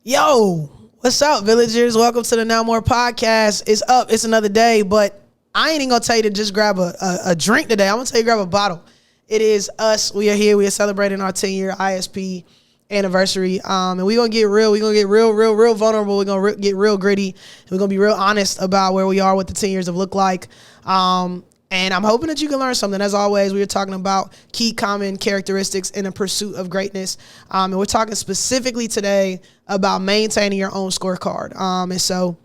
Yo, what's up, villagers? Welcome to the Now More podcast. It's up. It's another day, but I ain't even going to tell you to just grab a drink today. I'm going to tell you to grab a bottle. It is us. We are here. We are celebrating our 10-year ISP anniversary. And we're going to get real. We're going to get real vulnerable. We're going to get real gritty. And we're going to be real honest about where we are, what the 10 years have looked like. And I'm hoping that you can learn something. As always, we are talking about key common characteristics in a pursuit of greatness. And we're talking specifically today about maintaining your own scorecard. And so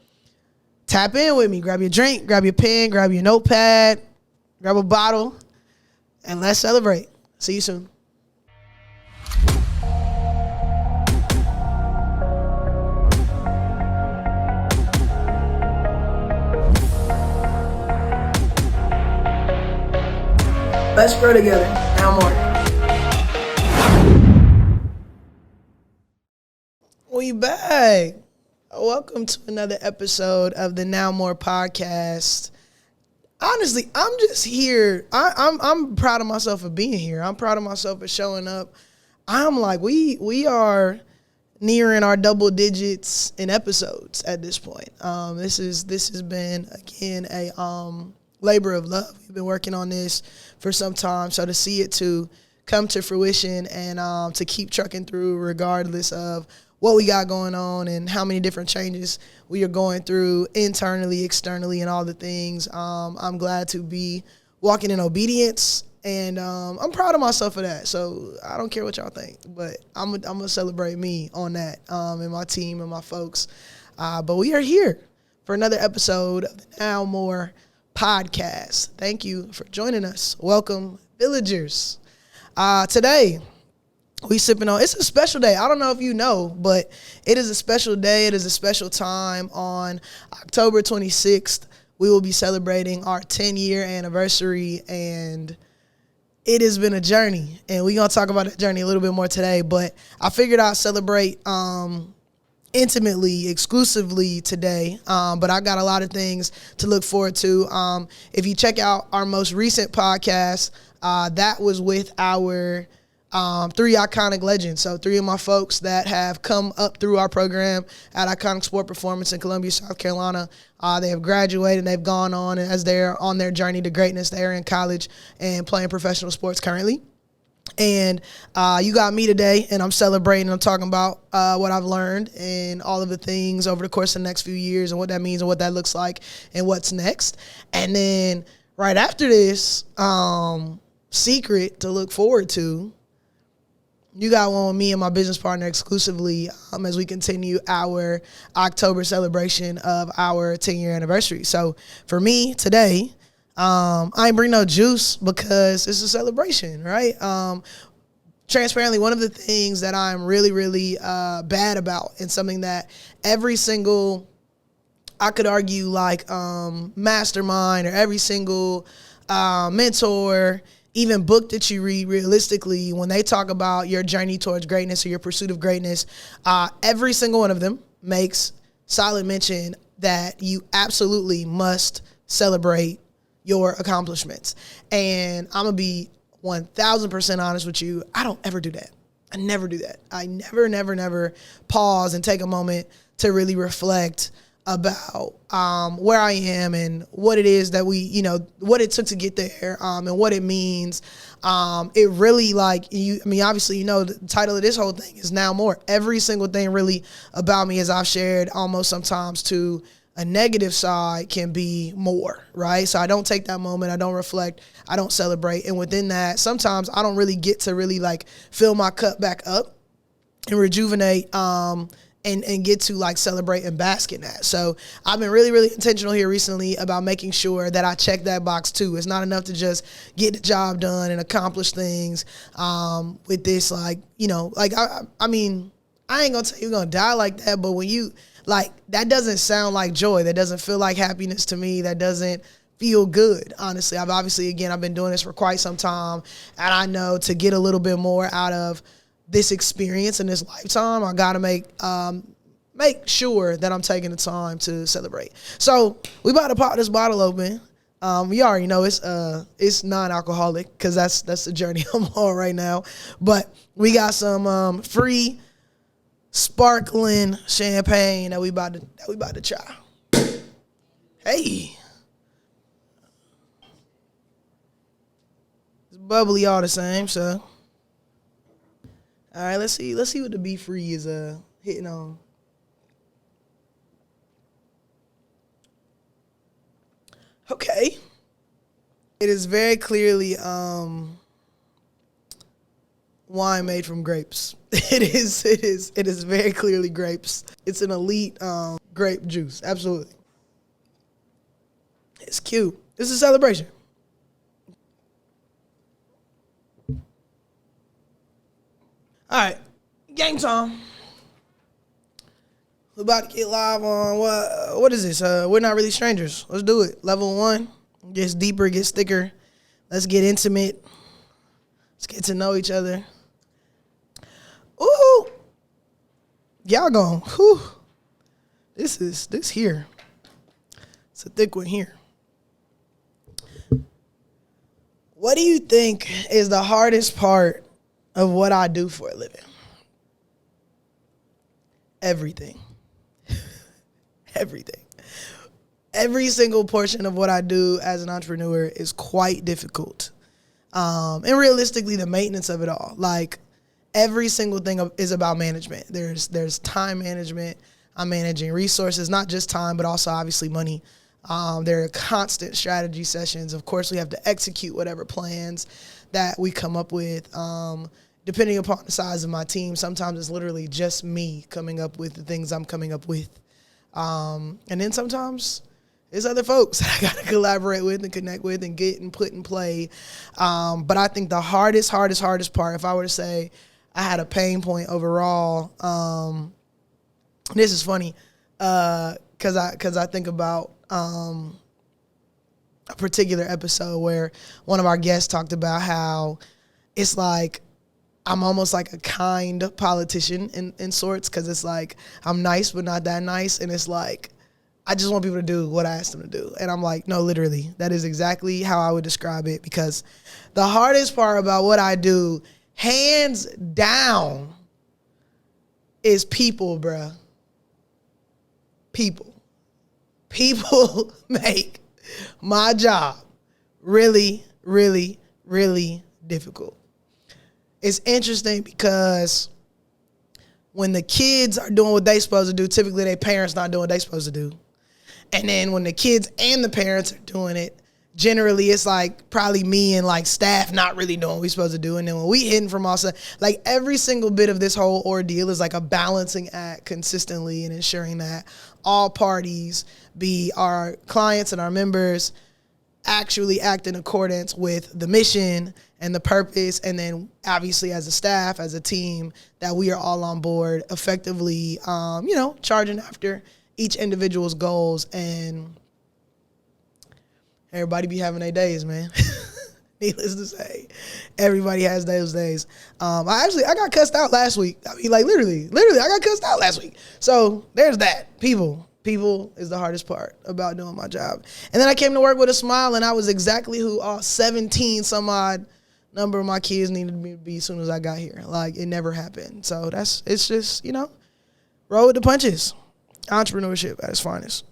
tap in with me. Grab your drink, grab your pen, grab your notepad, grab a bottle, and let's celebrate. See you soon. Let's grow together. Now more. We back. Welcome to another episode of the Now More podcast. Honestly, I'm just here. I'm proud of myself for being here. I'm proud of myself for showing up. I'm like, we are nearing our double digits in episodes at this point. This has been again a labor of love. We've been working on this for some time, so to see it to come to fruition and to keep trucking through regardless of what we got going on and how many different changes we are going through internally, externally, and all the things. I'm glad to be walking in obedience, and I'm proud of myself for that. So I don't care what y'all think, but I'm gonna celebrate me on that and my team and my folks. But we are here for another episode of the Now More podcast. Thank you for joining us. Welcome, villagers. Today we sipping on, it's a special day. I don't know if you know, but it is a special day. It is a special time. On October 26th, we will be celebrating our 10-year anniversary, and it has been a journey, and we're going to talk about that journey a little bit more today, but I figured I'd celebrate intimately, exclusively today, but I got a lot of things to look forward to. If you check out our most recent podcast, that was with our three iconic legends. So three of my folks that have come up through our program at Iconic Sport Performance in Columbia, South Carolina. They have graduated, they've gone on, and as they're on their journey to greatness, they're in college and playing professional sports currently. And you got me today, and I'm celebrating. I'm talking about what I've learned and all of the things over the course of the next few years and what that means and what that looks like and what's next. And then right after this, secret to look forward to, you got one with me and my business partner exclusively as we continue our October celebration of our 10-year anniversary. So for me today, I ain't bring no juice because it's a celebration, right? Transparently, one of the things that I'm really bad about, and something that every single, I could argue, like mastermind or every single mentor, even book that you read, realistically, when they talk about your journey towards greatness or your pursuit of greatness, every single one of them makes solid mention that you absolutely must celebrate your accomplishments. And I'm going to be 1,000% honest with you. I don't ever do that. I never do that. I never pause and take a moment to really reflect about where I am and what it is that we, what it took to get there, and what it means. It really, obviously, the title of this whole thing is Now More. Every single thing really about me, as I've shared almost sometimes to a negative side, can be more, right? So I don't take that moment. I don't reflect. I don't celebrate. And within that, sometimes I don't really get to really fill my cup back up and rejuvenate, and get to celebrate and bask in that. So I've been really intentional here recently about making sure that I check that box too. It's not enough to just get the job done and accomplish things with this, I ain't gonna tell you you're gonna die like that, but when you, that doesn't sound like joy. That doesn't feel like happiness to me. That doesn't feel good, honestly. I've been doing this for quite some time, and I know to get a little bit more out of this experience in this lifetime, I gotta make sure that I'm taking the time to celebrate. So we about to pop this bottle open. You already know it's non-alcoholic because that's the journey I'm on right now. But we got some free sparkling champagne that we about to try. Hey. It's bubbly all the same, so. All right, let's see what the Be Free is hitting on. Okay. It is very clearly wine made from grapes. It is very clearly grapes. It's an elite grape juice. Absolutely. It's cute. It's a celebration. All right, game time. We're about to get live on what is this? We're Not Really Strangers. Let's do it. Level 1 gets deeper, gets thicker. Let's get intimate. Let's get to know each other. Ooh, y'all going? Whew. This here. It's a thick one here. What do you think is the hardest part of what I do for a living? Everything. Everything. Every single portion of what I do as an entrepreneur is quite difficult. And realistically, the maintenance of it all. Like, every single thing is about management. There's time management. I'm managing resources, not just time, but also obviously money. There are constant strategy sessions. Of course, we have to execute whatever plans that we come up with. Depending upon the size of my team, sometimes it's literally just me coming up with the things I'm coming up with. And then sometimes there's other folks that I got to collaborate with and connect with and get and put in play. But I think the hardest part, if I were to say I had a pain point overall, this is funny, because I think about a particular episode where one of our guests talked about how it's like I'm almost like a kind politician in sorts, because it's like I'm nice but not that nice, and it's like I just want people to do what I asked them to do. And I'm like, no, literally, that is exactly how I would describe it, because the hardest part about what I do, hands down, is people, bruh. People make my job really, really, really difficult. It's interesting because when the kids are doing what they supposed to do, typically their parents not doing what they supposed to do. And then when the kids and the parents are doing it, generally it's like probably me and like staff not really doing what we supposed to do. And then when we hitting from all sides, like every single bit of this whole ordeal is like a balancing act consistently and ensuring that all parties, be our clients and our members, actually act in accordance with the mission and the purpose, and then obviously as a staff, as a team, that we are all on board effectively, charging after each individual's goals. And everybody be having their days, man. Needless to say, everybody has those days. I got cussed out last week. I mean, like literally, I got cussed out last week. So there's that. People is the hardest part about doing my job. And then I came to work with a smile, and I was exactly who all 17 some odd number of my kids needed me to be as soon as I got here. Like, it never happened. So it's just, roll with the punches. Entrepreneurship at its finest.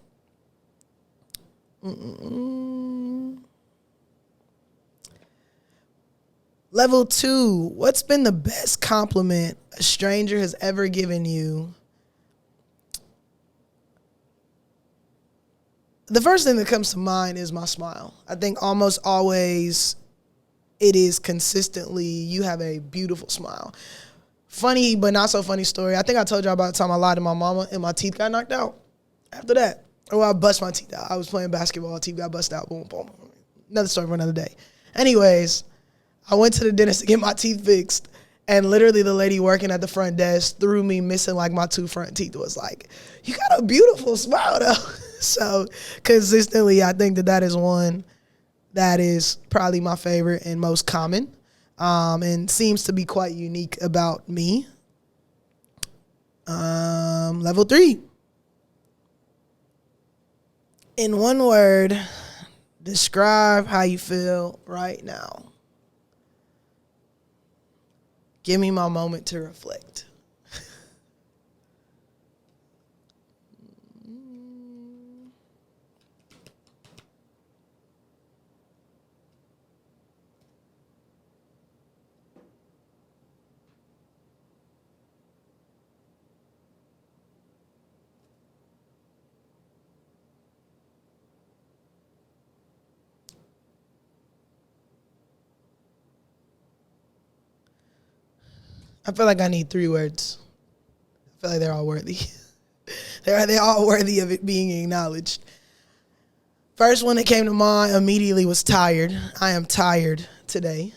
Level 2, what's been the best compliment a stranger has ever given you? The first thing that comes to mind is my smile. I think almost always it is consistently, you have a beautiful smile. Funny, but not so funny story. I think I told y'all about the time I lied to my mama and my teeth got knocked out after that. Or I bust my teeth out. I was playing basketball, teeth got busted out, boom, boom. Another story for another day. Anyways, I went to the dentist to get my teeth fixed, and literally the lady working at the front desk through me missing like my 2 front teeth was like, you got a beautiful smile though. So consistently, I think that is one that is probably my favorite and most common, and seems to be quite unique about me. Level 3. In one word, describe how you feel right now. Give me my moment to reflect. I feel like I need 3 words. I feel like they're all worthy. they're all worthy of it being acknowledged. First one that came to mind immediately was tired. I am tired today.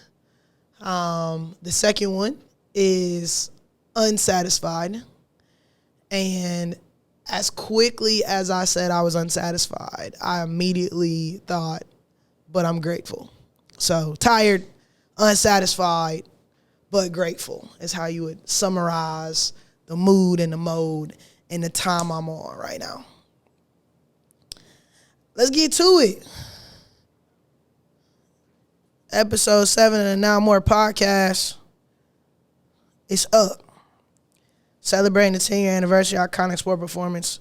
The second one is unsatisfied. And as quickly as I said I was unsatisfied, I immediately thought, but I'm grateful. So tired, unsatisfied, but grateful is how you would summarize the mood and the mode and the time I'm on right now. Let's get to it. Episode 7 of the Now More podcast. It's up. Celebrating the 10-year anniversary of Iconic Sport Performance.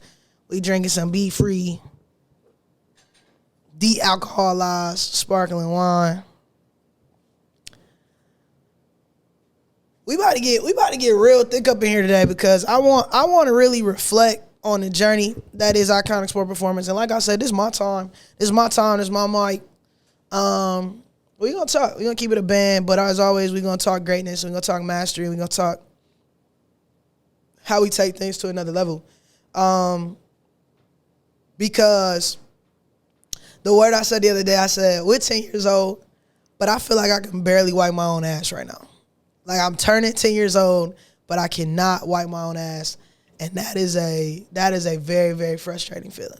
We drinking some beef-free, de-alcoholized sparkling wine. We about to get real thick up in here today because I want to really reflect on the journey that is Iconic Sport Performance. And like I said, this is my time. This is my mic. We're going to talk. We're going to keep it a band. But as always, we're going to talk greatness. We're going to talk mastery. We're going to talk how we take things to another level. Because the word I said the other day, I said, we're 10 years old, but I feel like I can barely wipe my own ass right now. Like I'm turning 10 years old, but I cannot wipe my own ass. And that is a very, very frustrating feeling.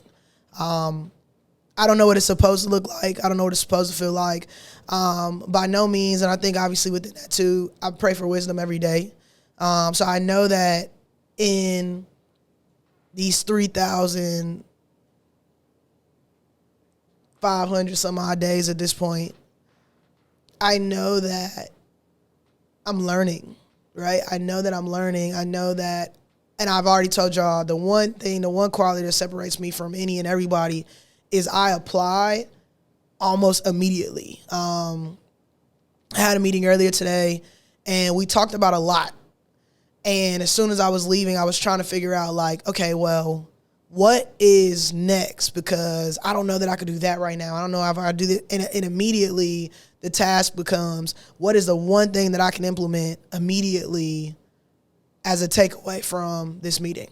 I don't know what it's supposed to look like. I don't know what it's supposed to feel like. By no means, and I think obviously within that too, I pray for wisdom every day. So I know that in these 3,500 some odd days at this point, I know that I'm learning, right? I know that I'm learning. I know that, and I've already told y'all, the one quality that separates me from any and everybody is I apply almost immediately. I had a meeting earlier today, and we talked about a lot. And as soon as I was leaving, I was trying to figure out, like, okay, well, what is next? Because I don't know that I could do that right now. I don't know if I do that. And immediately the task becomes, what is the one thing that I can implement immediately as a takeaway from this meeting?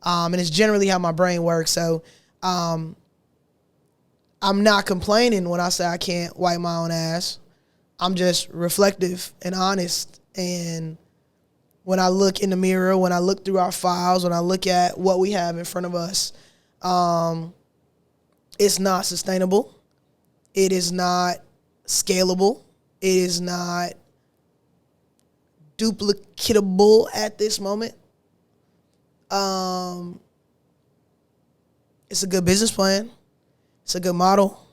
And it's generally how my brain works. So I'm not complaining when I say I can't wipe my own ass. I'm just reflective and honest. And when I look in the mirror, when I look through our files, when I look at what we have in front of us, it's not sustainable. It is not scalable. It is not duplicatable at this moment. It's a good business plan. It's a good model.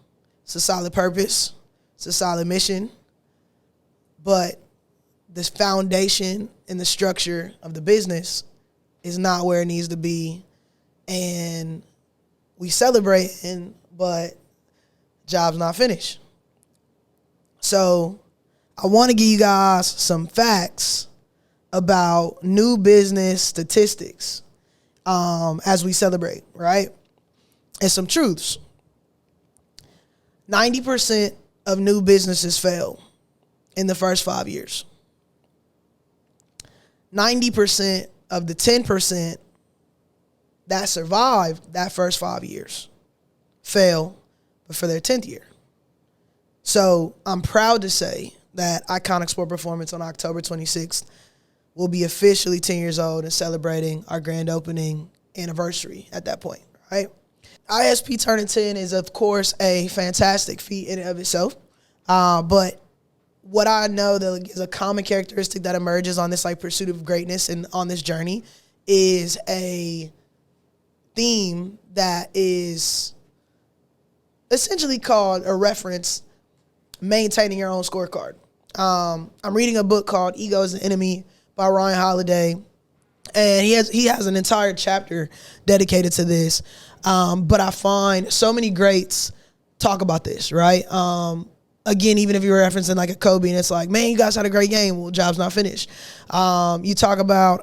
It's a solid purpose. It's a solid mission. But the foundation and the structure of the business is not where it needs to be. And we celebrating, but job's not finished. So I want to give you guys some facts about new business statistics as we celebrate, right? And some truths. 90% of new businesses fail in the first 5 years. 90% of the 10% that survived that first 5 years fail for their 10th year. So I'm proud to say that Iconic Sport Performance on October 26th will be officially 10 years old and celebrating our grand opening anniversary at that point, right? ISP turning 10 is, of course, a fantastic feat in and of itself. But what I know that is a common characteristic that emerges on this pursuit of greatness and on this journey is a theme that is essentially called a reference, maintaining your own scorecard. I'm reading a book called Ego is the Enemy by Ryan Holiday. And he has an entire chapter dedicated to this. But I find so many greats talk about this, right? Again, even if you're referencing like a Kobe and it's like, man, you guys had a great game. Well, job's not finished. You talk about,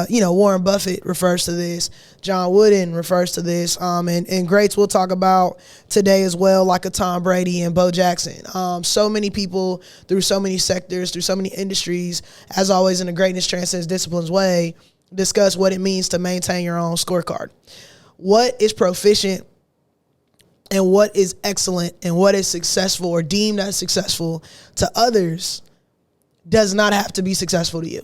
Warren Buffett refers to this. John Wooden refers to this. And greats we'll talk about today as well, like a Tom Brady and Bo Jackson. So many people through so many sectors, through so many industries, as always in a greatness transcends disciplines way, discuss what it means to maintain your own scorecard. What is proficient and what is excellent and what is successful or deemed as successful to others does not have to be successful to you.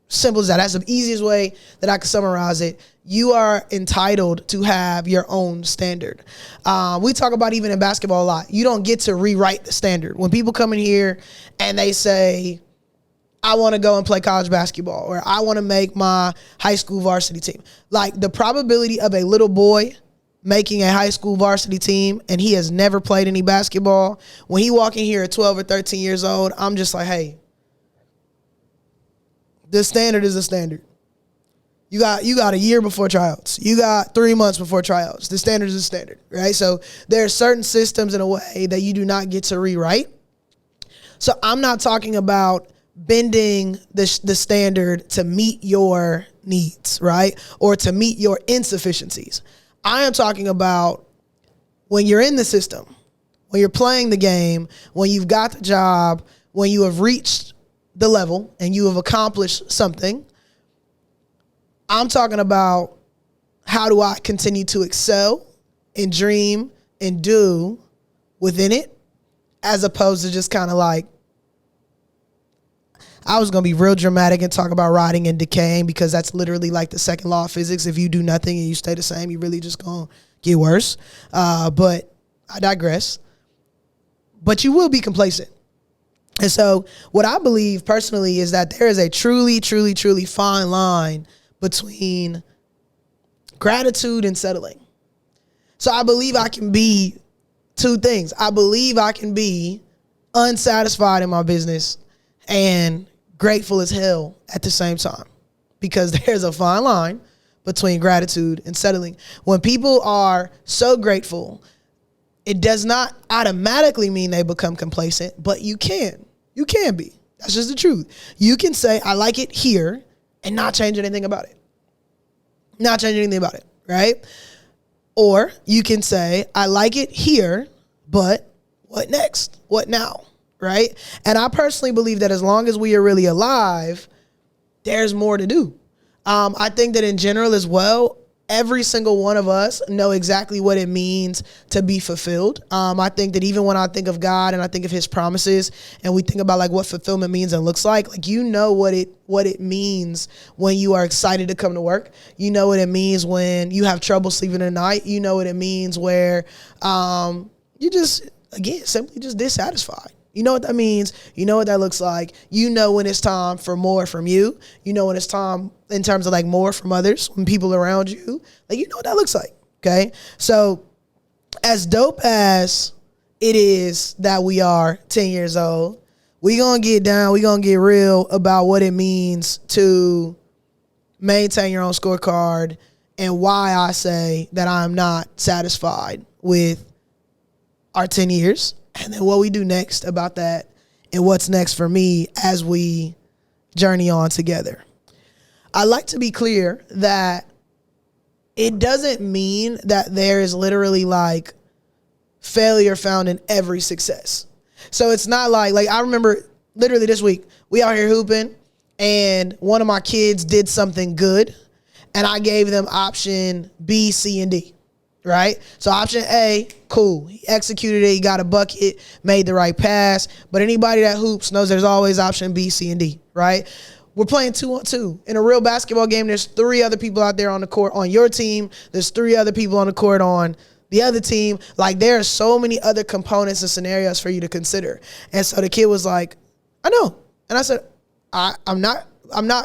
Simple as that. That's the easiest way that I can summarize it. You are entitled to have your own standard. We talk about even in basketball a lot. You don't get to rewrite the standard. When people come in here and they say, I want to go and play college basketball, or I want to make my high school varsity team. Like, the probability of a little boy making a high school varsity team and he has never played any basketball, when he walk in here at 12 or 13 years old, I'm just like, hey, the standard is the standard. You got a year before tryouts. You got 3 months before tryouts. The standard is the standard, right? So there are certain systems in a way that you do not get to rewrite. So I'm not talking about bending the standard to meet your needs, right? Or to meet your insufficiencies. I am talking about when you're in the system, when you're playing the game, when you've got the job, when you have reached the level and you have accomplished something. I'm talking about how do I continue to excel and dream and do within it, as opposed to just kind of like, I was going to be real dramatic and talk about rotting and decaying, because that's literally like the second law of physics. If you do nothing and you stay the same, you really just going to get worse. But I digress. But you will be complacent. And so what I believe personally is that there is a truly, truly, truly fine line between gratitude and settling. So I believe I can be two things. I believe I can be unsatisfied in my business and grateful as hell at the same time, because there's a fine line between gratitude and settling. When people are so grateful, it does not automatically mean they become complacent, but you can be. That's just the truth. You can say, I like it here, and not change anything about it. Right? Or you can say, I like it here, but what next? What now? Right? And I personally believe that as long as we are really alive, there's more to do. I think that in general as well, every single one of us know exactly what it means to be fulfilled. I think that even when I think of God and I think of his promises and we think about like what fulfillment means and looks like you know what it means when you are excited to come to work. You know what it means when you have trouble sleeping at night. You know what it means where you just, again, simply just dissatisfied. You know what that means. You know what that looks like. You know when it's time for more from you. You know when it's time in terms of like more from others, when people around you. Like, you know what that looks like, okay? So as dope as it is that we are 10 years old, we gonna get down, we gonna get real about what it means to maintain your own scorecard and why I say that I'm not satisfied with our 10 years. And then what we do next about that and what's next for me as we journey on together. I like to be clear that it doesn't mean that there is literally like failure found in every success. So it's not like I remember literally this week, we out here hooping and one of my kids did something good and I gave them option B, C, and D. Right? So option A, cool. He executed it. He got a bucket, made the right pass. But anybody that hoops knows there's always option B, C, and D, right? We're playing 2-on-2. In a real basketball game, there's 3 other people out there on the court on your team. There's 3 other people on the court on the other team. Like, there are so many other components and scenarios for you to consider. And so the kid was like, I know. And I said, I'm not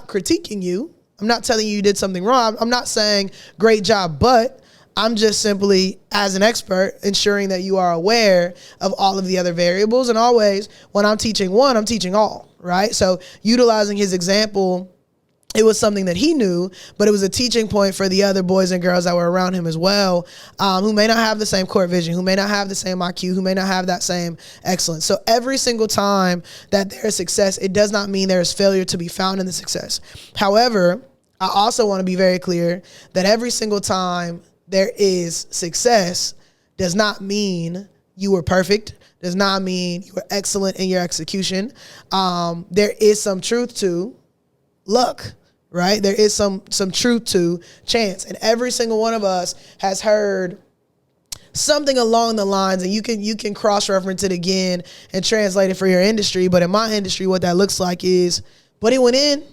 critiquing you. I'm not telling you did something wrong. I'm not saying great job, but I'm just simply, as an expert, ensuring that you are aware of all of the other variables. And always, when I'm teaching one, I'm teaching all, right? So utilizing his example it was something that he knew, but it was a teaching point for the other boys and girls that were around him as well, who may not have the same court vision, who may not have the same IQ, who may not have that same excellence. So every single time that there is success, it does not mean there is failure to be found in the success. However, I also want to be very clear that every single time there is success does not mean you were perfect, does not mean you were excellent in your execution. There is some truth to luck, right? There is some truth to chance. And every single one of us has heard something along the lines, and you can cross-reference it again and translate it for your industry. But in my industry, what that looks like is, but it went in,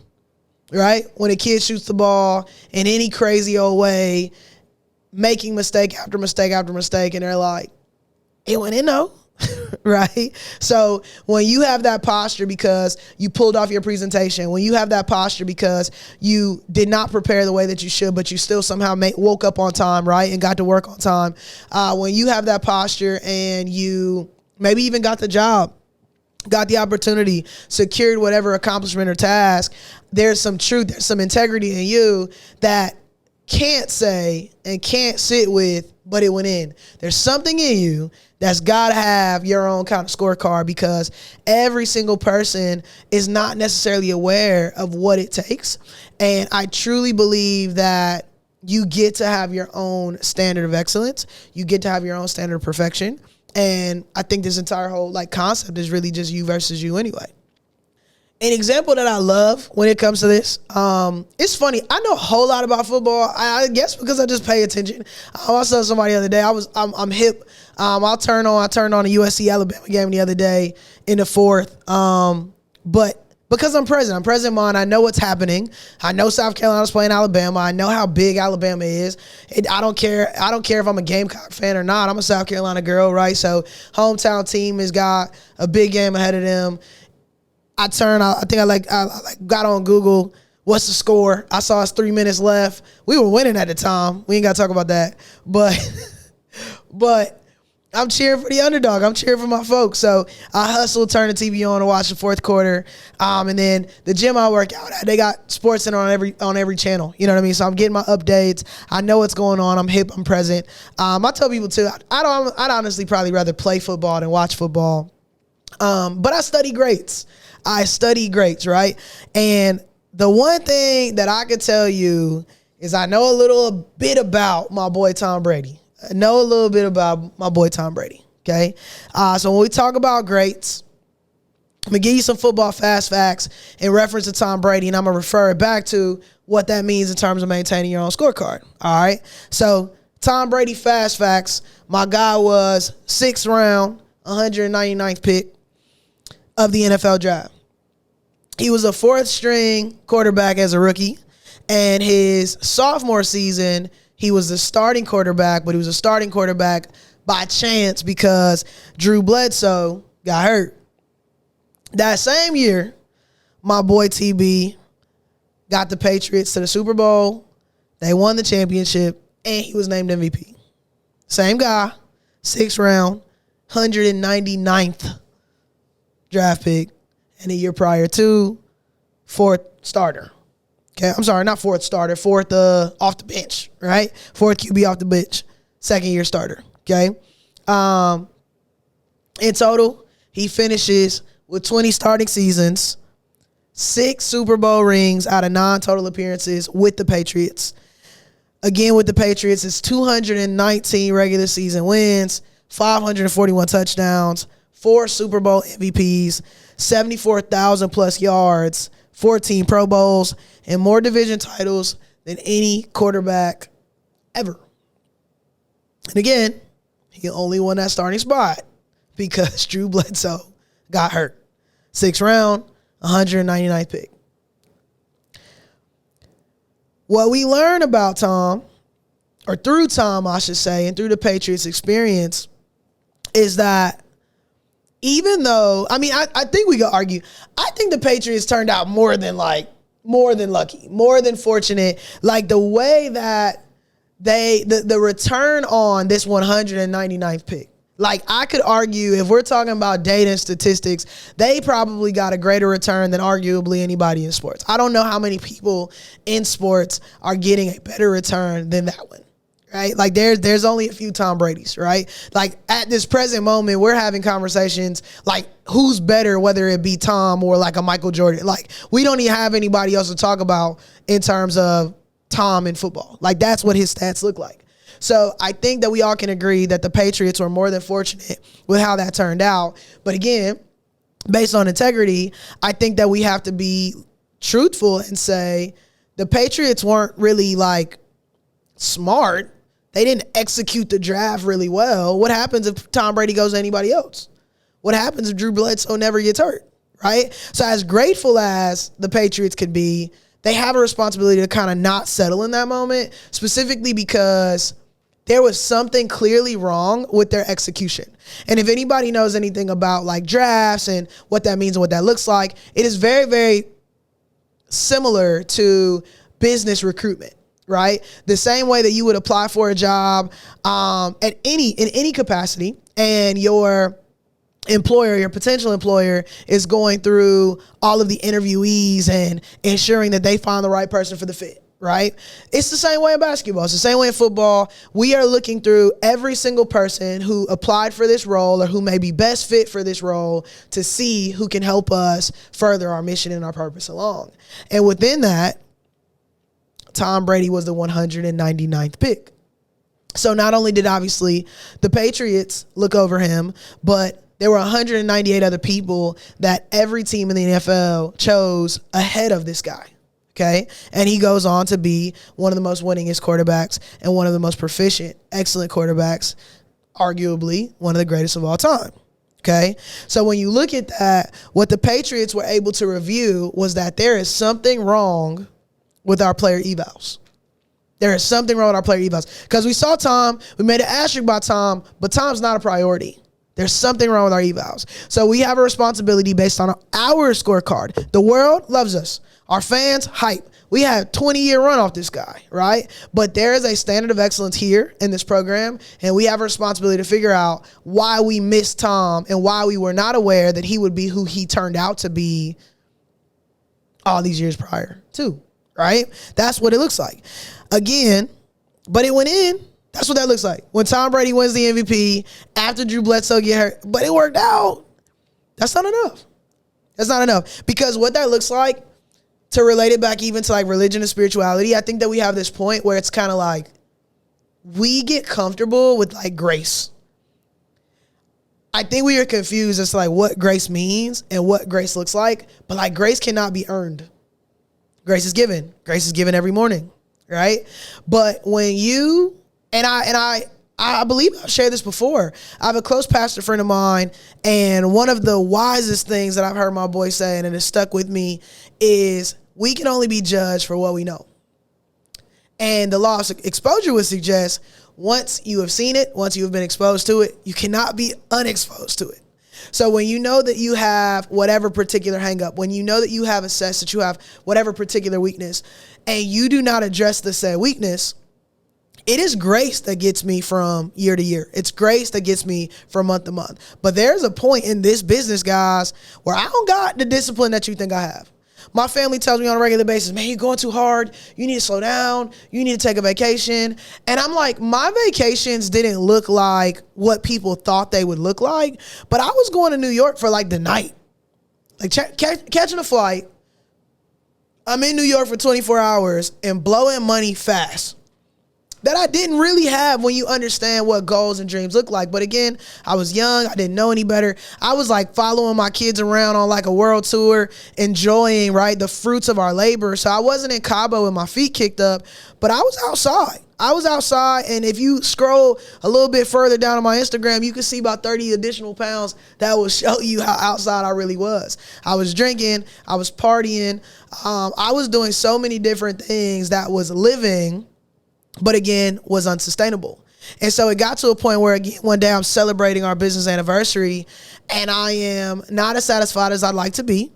right? When a kid shoots the ball in any crazy old way, making mistake after mistake after mistake, and they're like, it went in though. Right? So when you have that posture because you pulled off your presentation, when you have that posture because you did not prepare the way that you should, but you still somehow woke up on time, right, and got to work on time, when you have that posture and you maybe even got the job, got the opportunity, secured whatever accomplishment or task, there's some truth, there's some integrity in you that can't say and can't sit with, but it went in. There's something in you that's got to have your own kind of scorecard, because every single person is not necessarily aware of what it takes. And I truly believe that you get to have your own standard of excellence. You get to have your own standard of perfection. And I think this entire whole concept is really just you versus you anyway. An example that I love when it comes to this, it's funny. I know a whole lot about football. I guess because I just pay attention. I saw somebody the other day. I'm hip. I turned on a USC Alabama game the other day in the fourth. But because I'm present in mind. I know what's happening. I know South Carolina's playing Alabama. I know how big Alabama is. I don't care if I'm a Gamecock fan or not. I'm a South Carolina girl, right? So hometown team has got a big game ahead of them. I got on Google, what's the score? I saw it's 3 minutes left. We were winning at the time. We ain't got to talk about that. But I'm cheering for the underdog. I'm cheering for my folks. So I hustle, turn the TV on to watch the fourth quarter. And then the gym I work out at, they got SportsCenter on every channel. You know what I mean? So I'm getting my updates. I know what's going on. I'm hip. I'm present. I tell people too, I'd honestly probably rather play football than watch football. But I study greats. Right? And the one thing that I could tell you is I know a little bit about my boy Tom Brady. Okay? So when we talk about greats, I'm going to give you some football fast facts in reference to Tom Brady, and I'm going to refer it back to what that means in terms of maintaining your own scorecard. All right? So Tom Brady fast facts, my guy was 6th round, 199th pick of the NFL draft. He was a 4th string quarterback as a rookie, and his sophomore season, he was the starting quarterback, but he was a starting quarterback by chance because Drew Bledsoe got hurt. That same year, my boy TB got the Patriots to the Super Bowl. They won the championship, and he was named MVP. Same guy, 6th round, 199th draft pick, and a year prior to 4th starter. Okay, I'm sorry, not 4th starter, 4th off the bench, right? 4th QB off the bench, 2nd year starter. Okay, in total, he finishes with 20 starting seasons, 6 Super Bowl rings out of 9 total appearances with the Patriots. Again, with the Patriots, it's 219 regular season wins, 541 touchdowns, 4 Super Bowl MVPs, 74,000 plus yards, 14 Pro Bowls, and more division titles than any quarterback ever. And again, he only won that starting spot because Drew Bledsoe got hurt. 6th round, 199th pick. What we learn about Tom, or through Tom, I should say, and through the Patriots experience, is that even though, I think we could argue, I think the Patriots turned out more than lucky, more than fortunate. Like the way that the return on this 199th pick, Like, I could argue, if we're talking about data and statistics, they probably got a greater return than arguably anybody in sports. I don't know how many people in sports are getting a better return than that one, right? Like, there's only a few Tom Brady's, right? Like, at this present moment, we're having conversations like who's better, whether it be Tom or like a Michael Jordan. Like, we don't even have anybody else to talk about in terms of Tom in football. Like, that's what his stats look like. So I think that we all can agree that the Patriots were more than fortunate with how that turned out. But again, based on integrity, I think that we have to be truthful and say the Patriots weren't really like smart. They didn't execute the draft really well. What happens if Tom Brady goes to anybody else? What happens if Drew Bledsoe never gets hurt, right? So as grateful as the Patriots could be, they have a responsibility to kind of not settle in that moment, specifically because there was something clearly wrong with their execution. And if anybody knows anything about like drafts and what that means and what that looks like, it is very, very similar to business recruitment, right? The same way that you would apply for a job in any capacity, and your employer, your potential employer, is going through all of the interviewees and ensuring that they find the right person for the fit. Right? It's the same way in basketball. It's the same way in football. We are looking through every single person who applied for this role or who may be best fit for this role to see who can help us further our mission and our purpose along. And within that, Tom Brady was the 199th pick. So not only did obviously the Patriots look over him, but there were 198 other people that every team in the NFL chose ahead of this guy. Okay. And he goes on to be one of the most winningest quarterbacks and one of the most proficient, excellent quarterbacks, arguably one of the greatest of all time. Okay. So when you look at that, what the Patriots were able to review was that there is something wrong with our player evals. There is something wrong with our player evals. Because we saw Tom, we made an asterisk by Tom, but Tom's not a priority. There's something wrong with our evals. So we have a responsibility based on our scorecard. The world loves us. Our fans, hype. We had a 20-year run off this guy, right? But there is a standard of excellence here in this program, and we have a responsibility to figure out why we missed Tom and why we were not aware that he would be who he turned out to be all these years prior to, right? That's what it looks like. Again, but it went in. That's what that looks like. When Tom Brady wins the MVP after Drew Bledsoe get hurt, but it worked out. That's not enough. That's not enough. Because what that looks like, to relate it back even to like religion and spirituality, I think that we have this point where it's kind of like we get comfortable with like grace. I think we are confused as to like what grace means and what grace looks like, but like grace cannot be earned. Grace is given. Grace is given every morning, right? But when you, and I believe I've shared this before. I have a close pastor friend of mine, and one of the wisest things that I've heard my boy say, and it has stuck with me, is we can only be judged for what we know. And the law of exposure would suggest once you have seen it, once you have been exposed to it, you cannot be unexposed to it. So when you know that you have whatever particular hang up, when you know that you have assessed that you have whatever particular weakness, and you do not address the said weakness, it is grace that gets me from year to year. It's grace that gets me from month to month. But there's a point in this business, guys, where I don't got the discipline that you think I have. My family tells me on a regular basis, man, you're going too hard. You need to slow down. You need to take a vacation. And I'm like, my vacations didn't look like what people thought they would look like. But I was going to New York for like the night. Like catching a flight. I'm in New York for 24 hours and blowing money fast. That I didn't really have when you understand what goals and dreams look like. But again, I was young. I didn't know any better. I was like following my kids around on like a world tour, enjoying, right, the fruits of our labor. So I wasn't in Cabo with my feet kicked up, but I was outside. I was outside, and if you scroll a little bit further down on my Instagram, you can see about 30 additional pounds that will show you how outside I really was. I was drinking. I was partying. I was doing so many different things that was living, but again, was unsustainable. And so it got to a point where, again, one day I'm celebrating our business anniversary, and I am not as satisfied as I'd like to be.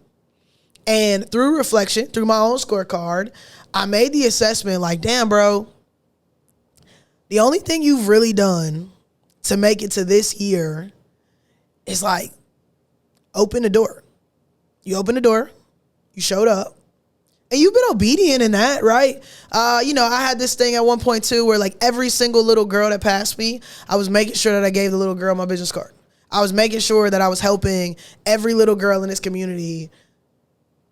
And through reflection, through my own scorecard, I made the assessment like, damn, bro, the only thing you've really done to make it to this year is like, open the door. You opened the door, you showed up, and you've been obedient in that, right? I had this thing at one point too where like every single little girl that passed me, I was making sure that I gave the little girl my business card. I was making sure that I was helping every little girl in this community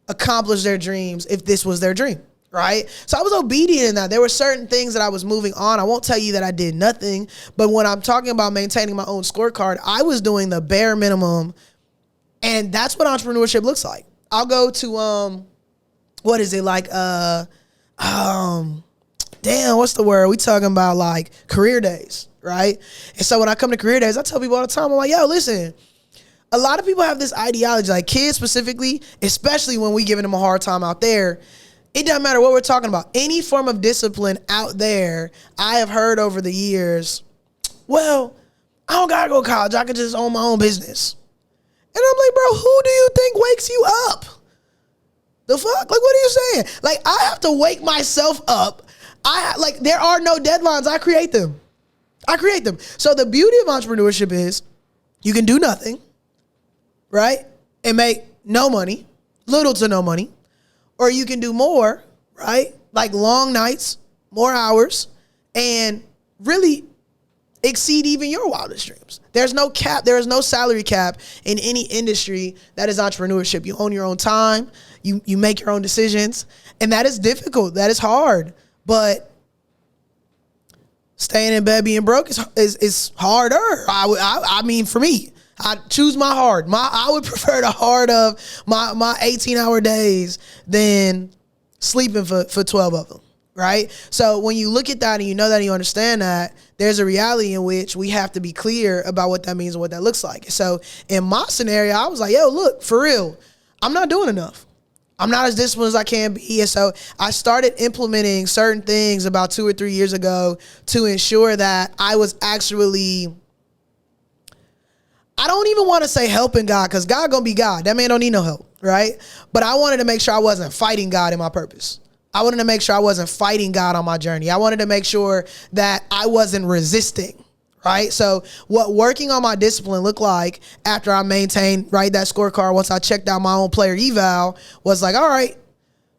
accomplish their dreams if this was their dream, right? So I was obedient in that. There were certain things that I was moving on. I won't tell you that I did nothing, but when I'm talking about maintaining my own scorecard, I was doing the bare minimum, and that's what entrepreneurship looks like. I'll go to, what is it like? What's the word? We talking about like career days, right? And so when I come to career days, I tell people all the time, I'm like, yo, listen, a lot of people have this ideology, like kids specifically, especially when we giving them a hard time out there. It doesn't matter what we're talking about. Any form of discipline out there, I have heard over the years, well, I don't gotta go to college. I could just own my own business. And I'm like, bro, who do you think wakes you up? The fuck? Like, what are you saying? Like, I have to wake myself up. There are no deadlines. I create them. So the beauty of entrepreneurship is you can do nothing, right? And make no money, little to no money. Or you can do more, right? Like long nights, more hours, and really exceed even your wildest dreams. There's no cap. There is no salary cap in any industry that is entrepreneurship. You own your own time. You make your own decisions. And that is difficult. That is hard. But staying in bed being broke is harder. I mean, for me, I choose my hard. I would prefer the hard of my 18-hour days than sleeping for 12 of them, right? So when you look at that and you know that and you understand that, there's a reality in which we have to be clear about what that means and what that looks like. So in my scenario, I was like, yo, look, for real, I'm not doing enough. I'm not as disciplined as I can be. And so I started implementing certain things about 2 or 3 years ago to ensure that I was actually, I don't even want to say helping God, because God gonna be God. That man don't need no help, right? But I wanted to make sure I wasn't fighting God in my purpose. I wanted to make sure I wasn't fighting God on my journey. I wanted to make sure that I wasn't resisting, right? So what working on my discipline looked like after I maintained, right, that scorecard, once I checked out my own player eval, was like, all right,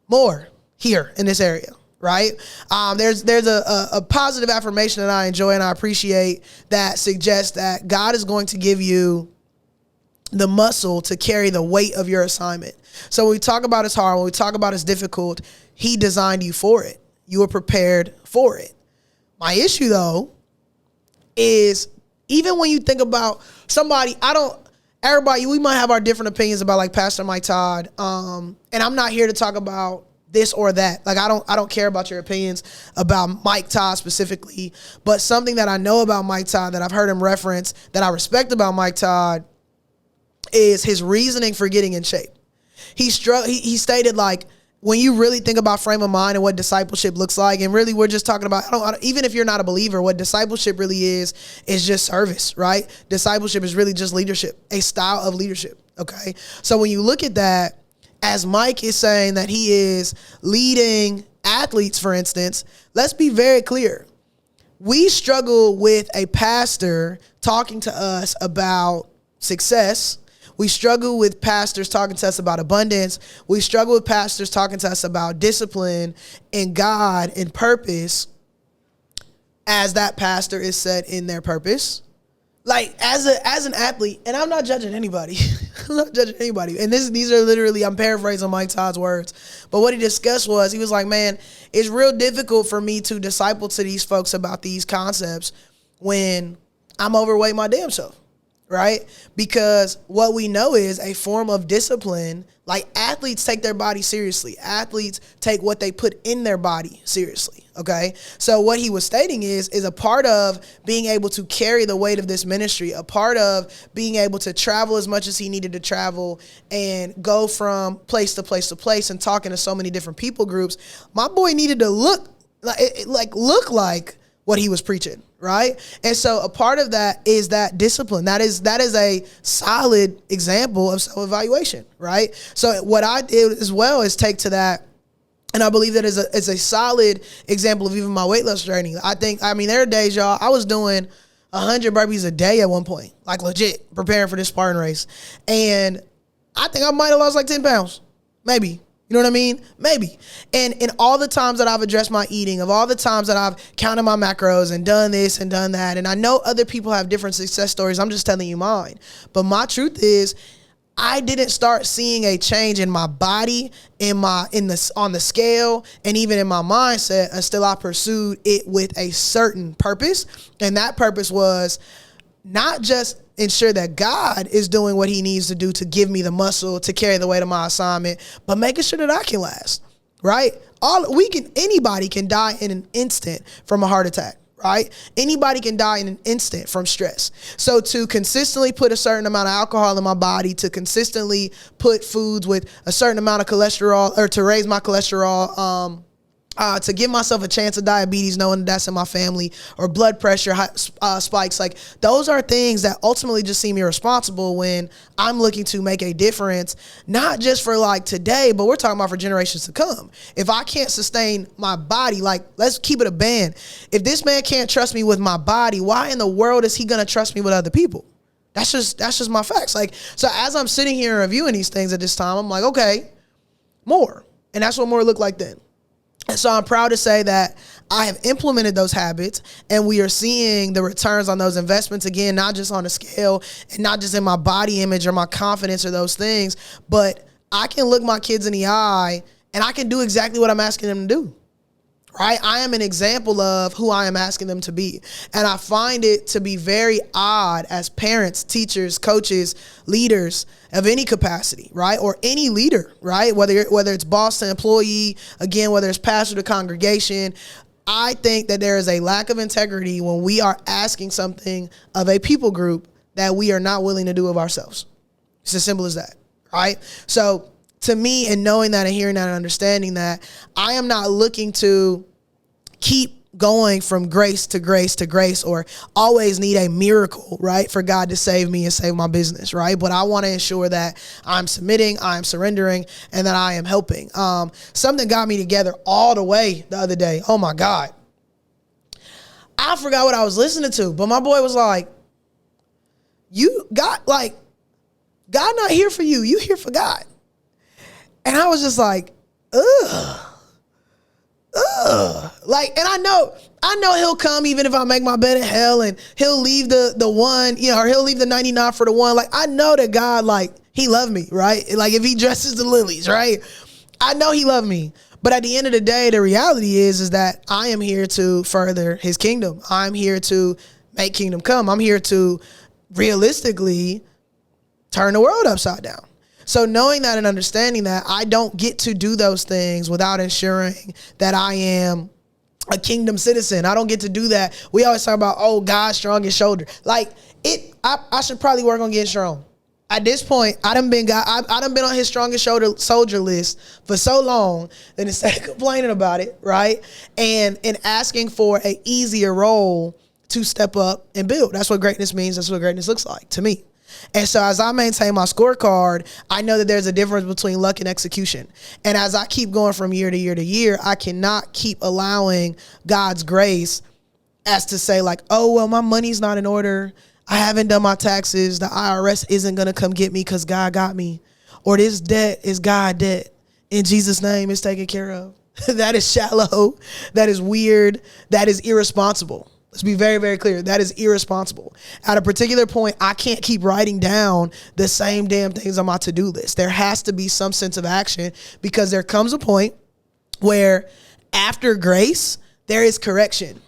more here in this area. Right. There's a positive affirmation that I enjoy and I appreciate that suggests that God is going to give you the muscle to carry the weight of your assignment. So when we talk about it's hard, when we talk about it's difficult, he designed you for it. You were prepared for it. My issue though is even when you think about somebody, everybody, we might have our different opinions about like Pastor Mike Todd. And I'm not here to talk about this or that. Like, I don't care about your opinions about Mike Todd specifically, but something that I know about Mike Todd that I've heard him reference that I respect about Mike Todd is his reasoning for getting in shape. He stated, like, when you really think about frame of mind and what discipleship looks like, and really we're just talking about, even if you're not a believer, what discipleship really is just service, right? Discipleship is really just leadership, a style of leadership, okay? So when you look at that, as Mike is saying that he is leading athletes, for instance, let's be very clear. We struggle with a pastor talking to us about success. We struggle with pastors talking to us about abundance. We struggle with pastors talking to us about discipline and God and purpose as that pastor is set in their purpose. Like, as an athlete, and I'm not judging anybody. I'm not judging anybody. And these are literally, I'm paraphrasing Mike Todd's words. But what he discussed was, he was like, man, it's real difficult for me to disciple to these folks about these concepts when I'm overweight my damn self, right? Because what we know is a form of discipline. Like, athletes take their body seriously. Athletes take what they put in their body seriously, okay? So what he was stating is a part of being able to carry the weight of this ministry, a part of being able to travel as much as he needed to travel and go from place to place to place and talking to so many different people groups. My boy needed to look like what he was preaching, right? And so a part of that is that discipline. That is a solid example of self-evaluation, right? So what I did as well is take to that, and I believe that is a solid example of even my weight loss journey. I mean, there are days, y'all, I was doing 100 burpees a day at one point, like legit preparing for this Spartan race. And I think I might have lost like 10 pounds, maybe. You know what I mean? Maybe. And in all the times that I've addressed my eating, of all the times that I've counted my macros and done this and done that, and I know other people have different success stories, I'm just telling you mine. But my truth is, I didn't start seeing a change in my body, on the scale, and even in my mindset until I pursued it with a certain purpose. And that purpose was not just ensure that God is doing what he needs to do to give me the muscle to carry the weight of my assignment, but making sure that I can last, right? Anybody can die in an instant from a heart attack, right? Anybody can die in an instant from stress. So to consistently put a certain amount of alcohol in my body, to consistently put foods with a certain amount of cholesterol, or to raise my cholesterol, to give myself a chance of diabetes, knowing that's in my family, or blood pressure spikes. Like, those are things that ultimately just seem irresponsible when I'm looking to make a difference, not just for like today, but we're talking about for generations to come. If I can't sustain my body, like, let's keep it a band. If this man can't trust me with my body, why in the world is he going to trust me with other people? That's just my facts. Like, so as I'm sitting here and reviewing these things at this time, I'm like, okay, more. And that's what more looked like then. And so I'm proud to say that I have implemented those habits, and we are seeing the returns on those investments, again, not just on the scale and not just in my body image or my confidence or those things, but I can look my kids in the eye and I can do exactly what I'm asking them to do. Right? I am an example of who I am asking them to be. And I find it to be very odd as parents, teachers, coaches, leaders of any capacity, right? Or any leader, right? Whether it's boss to employee, again, whether it's pastor to congregation, I think that there is a lack of integrity when we are asking something of a people group that we are not willing to do of ourselves. It's as simple as that, right? So to me, and knowing that and hearing that and understanding that, I am not looking to keep going from grace to grace to grace, or always need a miracle, right, for God to save me and save my business, right? But I want to ensure that I'm submitting, I'm surrendering, and that I am helping. Something got me together all the way the other day. Oh my God. I forgot what I was listening to, but my boy was like, God not here for you. You here for God. And I was just like, ugh. Like, and I know he'll come even if I make my bed in hell, and he'll leave the one, or he'll leave the 99 for the one. Like, I know that God, like, he loved me, right? Like, if he dresses the lilies, right? I know he loved me. But at the end of the day, the reality is that I am here to further his kingdom. I'm here to make kingdom come. I'm here to realistically turn the world upside down. So knowing that and understanding that, I don't get to do those things without ensuring that I am a kingdom citizen. I don't get to do that. We always talk about, oh, God's strongest shoulder. Like, I should probably work on getting strong. At this point, I done been on his strongest soldier list for so long that instead of complaining about it, right, and asking for an easier role to step up and build. That's what greatness means. That's what greatness looks like to me. And so as I maintain my scorecard, I know that there's a difference between luck and execution. And as I keep going from year to year to year, I cannot keep allowing God's grace as to say, like, oh, well, my money's not in order. I haven't done my taxes. The IRS isn't going to come get me because God got me. Or this debt is God debt. In Jesus' name, it's taken care of. That is shallow. That is weird. That is irresponsible. Let's be very, very clear. That is irresponsible. At a particular point, I can't keep writing down the same damn things on my to-do list. There has to be some sense of action, because there comes a point where after grace, there is correction.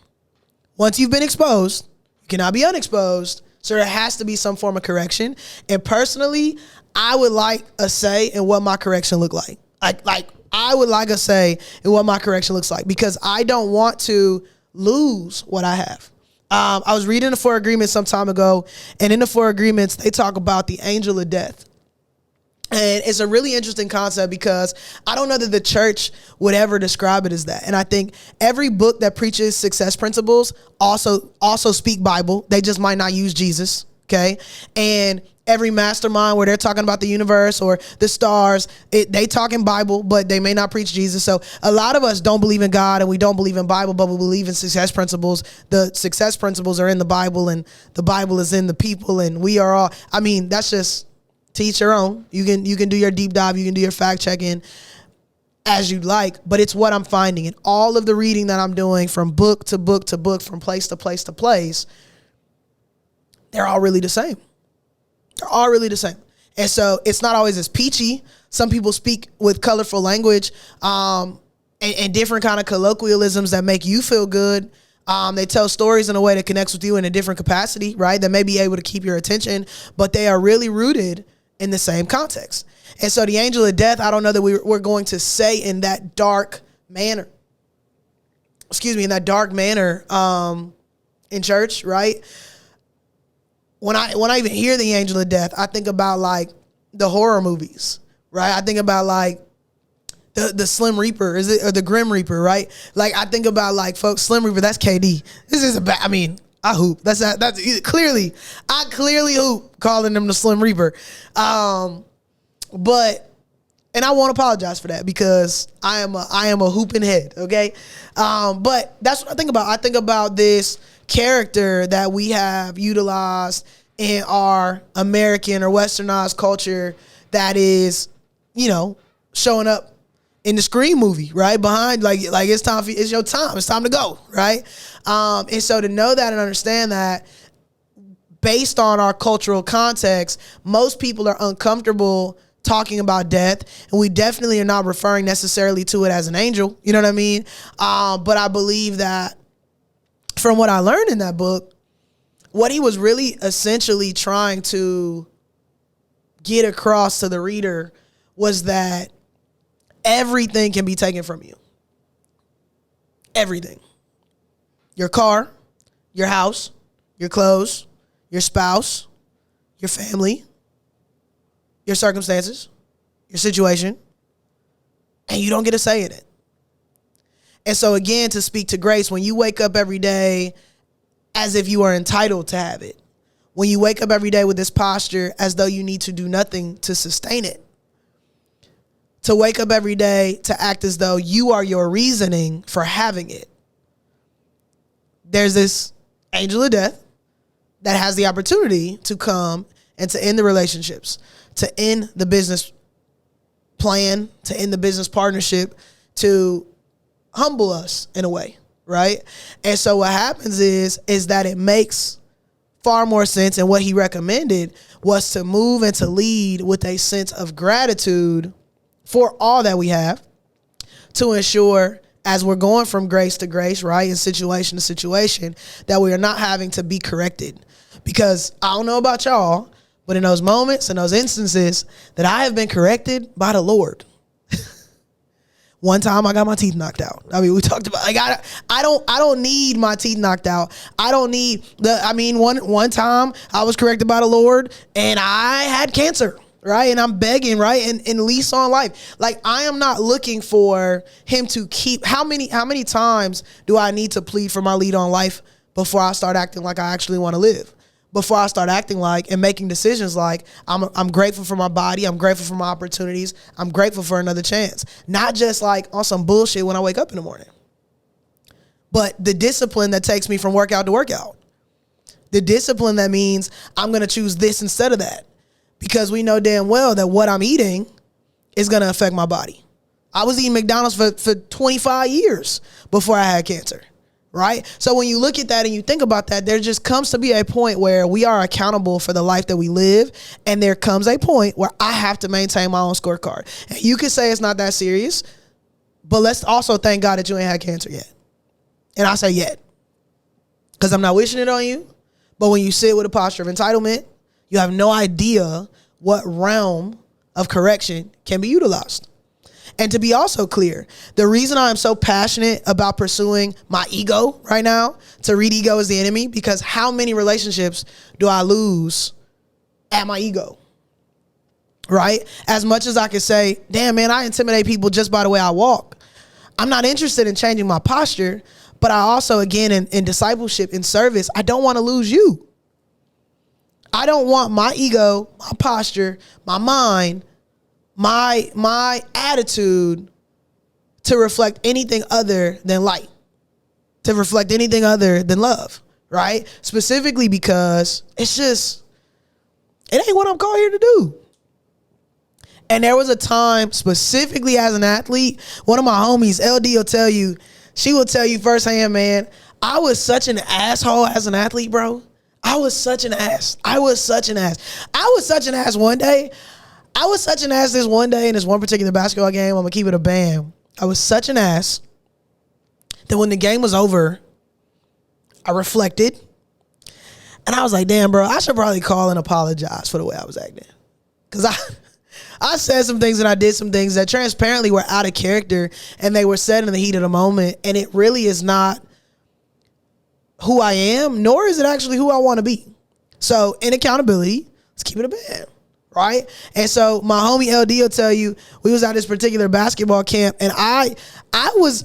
Once you've been exposed, you cannot be unexposed. So there has to be some form of correction. And personally, I would like a say in what my correction look like. I would like a say in what my correction looks like, because I don't want to lose what I have. I was reading the 4 Agreements some time ago, and in the 4 Agreements, they talk about the angel of death. And it's a really interesting concept, because I don't know that the church would ever describe it as that. And I think every book that preaches success principles also speak Bible. They just might not use Jesus. Okay. And every mastermind where they're talking about the universe or the stars, they talk in Bible, but they may not preach Jesus. So a lot of us don't believe in God and we don't believe in Bible, but we believe in success principles. The success principles are in the Bible and the Bible is in the people, and we are all, I mean, that's just to each your own. You can do your deep dive, you can do your fact checking as you'd like, but it's what I'm finding in all of the reading that I'm doing from book to book to book, from place to place to place. They're all really the same. They're all really the same. And so it's not always as peachy. Some people speak with colorful language and different kind of colloquialisms that make you feel good. They tell stories in a way that connects with you in a different capacity, right? That may be able to keep your attention, but they are really rooted in the same context. And so the angel of death, I don't know that we're going to say in that dark manner. In that dark manner in church, right? When I even hear the angel of death, I think about like the horror movies, right? I think about like the Slim Reaper, or the Grim Reaper, right? Like I think about like folks, Slim Reaper, that's KD. This is I hoop. That's clearly, I clearly hoop calling them the Slim Reaper. But I won't apologize for that because I am a hooping head, okay? But that's what I think about. I think about this character that we have utilized in our American or westernized culture that is, showing up in the Scream movie, right? Behind, like it's time for, it's your time. It's time to go, right? And so to know that and understand that based on our cultural context, most people are uncomfortable talking about death, and we definitely are not referring necessarily to it as an angel. You know what I mean? But I believe that from what I learned in that book, what he was really essentially trying to get across to the reader was that everything can be taken from you. Everything. Your car, your house, your clothes, your spouse, your family, your circumstances, your situation, and you don't get a say in it. And so again, to speak to grace, when you wake up every day as if you are entitled to have it, when you wake up every day with this posture as though you need to do nothing to sustain it, to wake up every day to act as though you are your reasoning for having it, there's this angel of death that has the opportunity to come and to end the relationships, to end the business plan, to end the business partnership, to humble us in a way, right? And so what happens is that it makes far more sense, and what he recommended was to move and to lead with a sense of gratitude for all that we have, to ensure as we're going from grace to grace, right, in situation to situation, that we are not having to be corrected. Because I don't know about y'all, but in those moments, in those instances that I have been corrected by the Lord, one time I got my teeth knocked out. I mean, we talked about, like, I don't need my teeth knocked out. I don't need one time I was corrected by the Lord and I had cancer, right? And I'm begging, right? And lease on life. Like, I am not looking for him to keep, how many times do I need to plead for my lead on life before I start acting like I actually want to live? Before I start acting like and making decisions like I'm grateful for my body, I'm grateful for my opportunities, I'm grateful for another chance. Not just like on some bullshit when I wake up in the morning, but the discipline that takes me from workout to workout. The discipline that means I'm going to choose this instead of that, because we know damn well that what I'm eating is going to affect my body. I was eating McDonald's for 25 years before I had cancer. Right? So when you look at that and you think about that, there just comes to be a point where we are accountable for the life that we live. And there comes a point where I have to maintain my own scorecard. And you could say it's not that serious, but let's also thank God that you ain't had cancer yet. And I say yet, because I'm not wishing it on you. But when you sit with a posture of entitlement, you have no idea what realm of correction can be utilized. And to be also clear, the reason I am so passionate about pursuing my ego right now, to read ego as the enemy, because how many relationships do I lose at my ego, right? As much as I could say, damn, man, I intimidate people just by the way I walk. I'm not interested in changing my posture, but I also, again, in discipleship, in service, I don't want to lose you. I don't want my ego, my posture, my mind, my attitude to reflect anything other than light, to reflect anything other than love, right? Specifically because it ain't what I'm called here to do. And there was a time, specifically as an athlete, one of my homies, LD, she will tell you firsthand, man, I was such an asshole as an athlete, bro. I was such an ass one day. I was such an ass this one day in this one particular basketball game. I'm going to keep it a band. I was such an ass that when the game was over, I reflected. And I was like, damn, bro, I should probably call and apologize for the way I was acting. Because I said some things and I did some things that transparently were out of character and they were said in the heat of the moment. And it really is not who I am, nor is it actually who I want to be. So in accountability, let's keep it a band, right? And so my homie LD will tell you, we was at this particular basketball camp and I was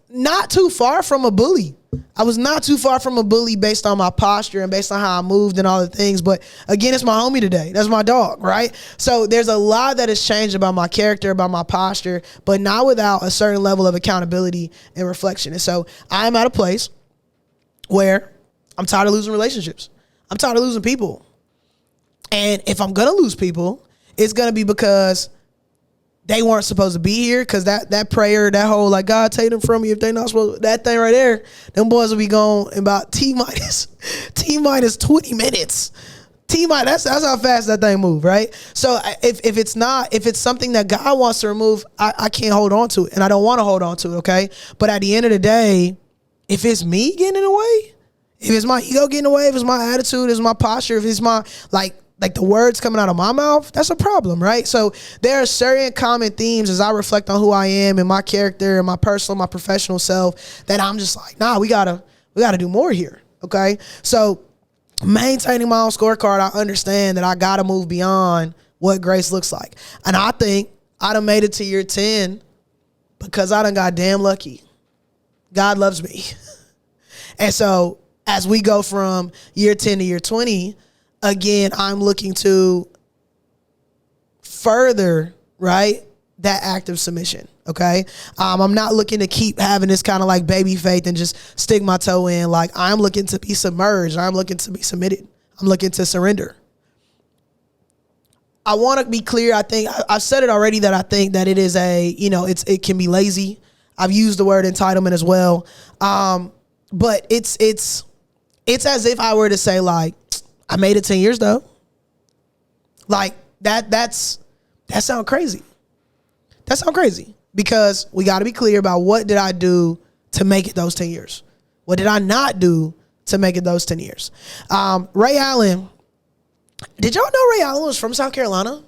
not too far from a bully. I was not too far from a bully based on my posture and based on how I moved and all the things. But again, it's my homie today. That's my dog, right? So there's a lot that has changed about my character, about my posture, but not without a certain level of accountability and reflection. And so I'm at a place where I'm tired of losing relationships. I'm tired of losing people. And if I'm going to lose people, it's going to be because they weren't supposed to be here, because that prayer, that whole like, God take them from me if they not supposed to, that thing right there, them boys will be gone in about T minus 20 minutes. That's how fast that thing move, right? So if it's something that God wants to remove, I can't hold on to it, and I don't want to hold on to it, okay? But at the end of the day, if it's me getting in the way, if it's my ego getting in the way, if it's my attitude, if it's my posture, if it's my like the words coming out of my mouth, that's a problem, right? So there are certain common themes as I reflect on who I am and my character and my personal, my professional self, that I'm just like, nah, we gotta do more here, okay? So maintaining my own scorecard, I understand that I gotta move beyond what grace looks like. And I think I done made it to year 10 because I done got damn lucky. God loves me. And so as we go from year 10 to year 20, again, I'm looking to further, right, that act of submission, okay? I'm not looking to keep having this kind of like baby faith and just stick my toe in. Like, I'm looking to be submerged. I'm looking to be submitted. I'm looking to surrender. I want to be clear. I think I've said it already that I think that it is it can be lazy. I've used the word entitlement as well. But it's as if I were to say, like, I made it 10 years though. Like that sounds crazy. That sounds crazy because we got to be clear about what did I do to make it those 10 years? What did I not do to make it those 10 years? Ray Allen, did y'all know Ray Allen was from South Carolina?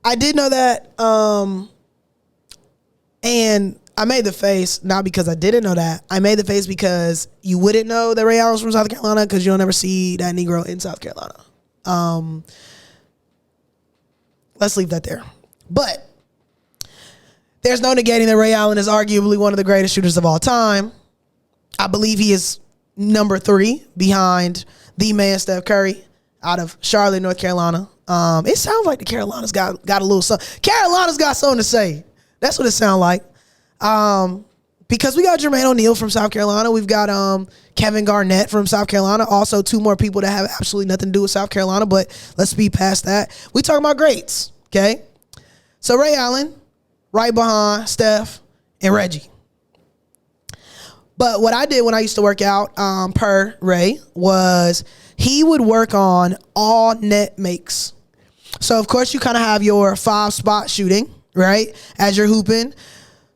I did know that. And I made the face not because I didn't know that. I made the face because you wouldn't know that Ray Allen was from South Carolina because you'll never see that Negro in South Carolina. Let's leave that there. But there's no negating that Ray Allen is arguably one of the greatest shooters of all time. I believe he is number 3 behind the man Steph Curry out of Charlotte, North Carolina. It sounds like the Carolinas got a little something. Carolina's got something to say. That's what it sounds like. Because we got Jermaine O'Neal from South Carolina. We've got Kevin Garnett from South Carolina. Also 2 more people that have absolutely nothing to do with South Carolina, but let's speed past that. We talking about greats, okay? So Ray Allen, right behind Steph and Reggie. But what I did when I used to work out, per Ray, was he would work on all net makes. So of course you kind of have your 5-spot shooting, right? As you're hooping.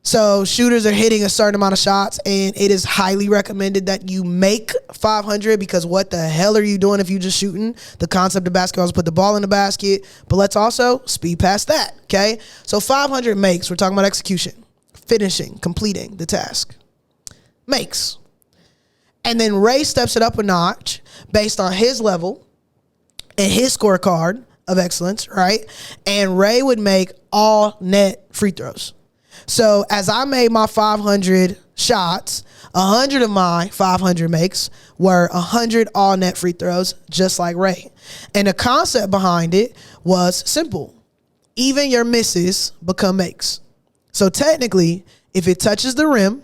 So shooters are hitting a certain amount of shots, and it is highly recommended that you make 500 because what the hell are you doing if you're just shooting? The concept of basketball is put the ball in the basket, but let's also speed past that, okay? So 500 makes. We're talking about execution, finishing, completing the task. Makes. And then Ray steps it up a notch based on his level and his scorecard of excellence, right? And Ray would make all net free throws. So as I made my 500 shots, 100 of my 500 makes were 100 all net free throws, just like Ray. And the concept behind it was simple. Even your misses become makes. So technically, if it touches the rim,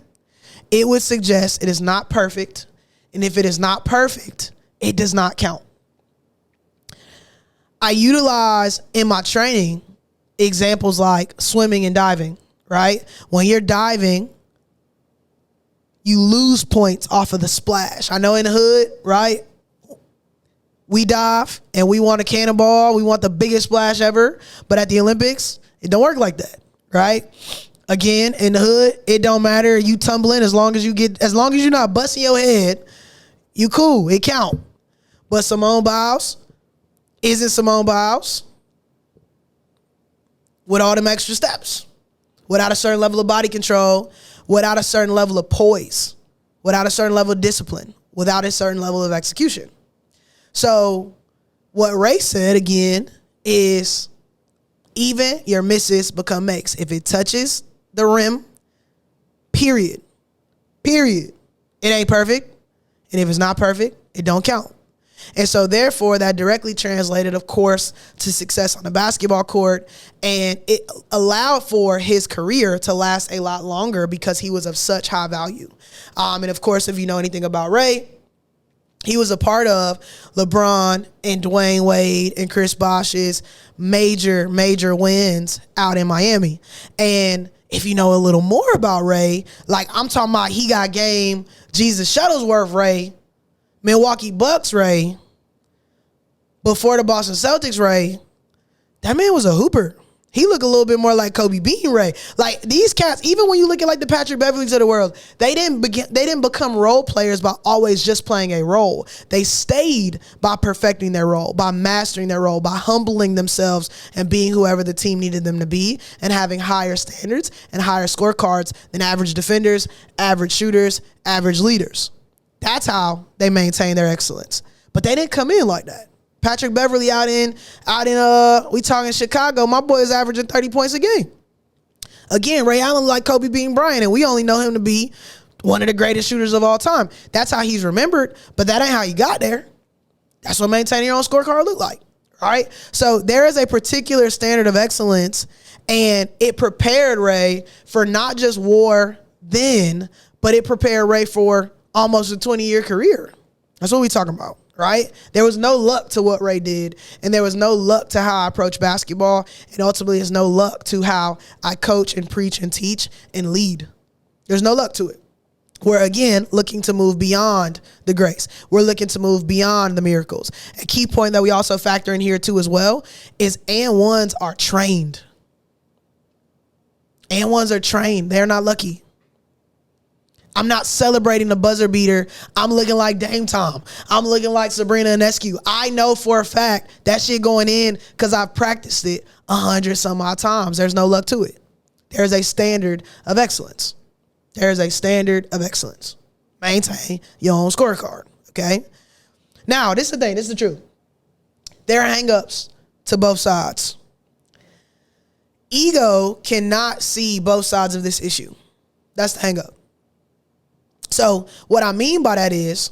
it would suggest it is not perfect. And if it is not perfect, it does not count. I utilize in my training examples like swimming and diving, right? When you're diving, you lose points off of the splash. I know in the hood, right? We dive and we want a cannonball. We want the biggest splash ever. But at the Olympics, it don't work like that, right? Again, in the hood, it don't matter. You tumbling as long as you're not busting your head, you cool. It count. But Simone Biles isn't Simone Biles with all them extra steps, without a certain level of body control, without a certain level of poise, without a certain level of discipline, without a certain level of execution. So what Ray said again is even your misses become makes. If it touches the rim, period. It ain't perfect. And if it's not perfect, it don't count. And so therefore that directly translated, of course, to success on the basketball court. And it allowed for his career to last a lot longer because he was of such high value. And of course, if you know anything about Ray, he was a part of LeBron and Dwayne Wade and Chris Bosh's major wins out in Miami. And if you know a little more about Ray, like I'm talking about he got game Jesus Shuttlesworth Ray, Milwaukee Bucks Ray, before the Boston Celtics Ray, that man was a hooper. He looked a little bit more like Kobe Bean Ray. Like these cats, even when you look at like the Patrick Beverleys of the world, they didn't become role players by always just playing a role. They stayed by perfecting their role, by mastering their role, by humbling themselves and being whoever the team needed them to be and having higher standards and higher scorecards than average defenders, average shooters, average leaders. That's how they maintain their excellence. But they didn't come in like that. Patrick Beverley out in we talking Chicago, my boy is averaging 30 points a game. Again, Ray Allen like Kobe Bean Bryant, and we only know him to be one of the greatest shooters of all time. That's how he's remembered, but that ain't how he got there. That's what maintaining your own scorecard look like, right? So there is a particular standard of excellence, and it prepared Ray for not just war then, but it prepared Ray for almost a 20-year career. That's what we talking about. Right? There was no luck to what Ray did, and there was no luck to how I approach basketball, and ultimately there's no luck to how I coach and preach and teach and lead. There's no luck to it. We're, again, looking to move beyond the grace. We're looking to move beyond the miracles. A key point that we also factor in here, too, as well, is and ones are trained. And ones are trained. They're not lucky. I'm not celebrating the buzzer beater. I'm looking like Dame Tom. I'm looking like Sabrina Ionescu. I know for a fact that shit going in because I've practiced it 100 some odd times. There's no luck to it. There's a standard of excellence. There's a standard of excellence. Maintain your own scorecard, okay? Now, this is the thing. This is the truth. There are hang-ups to both sides. Ego cannot see both sides of this issue. That's the hang-up. So what I mean by that is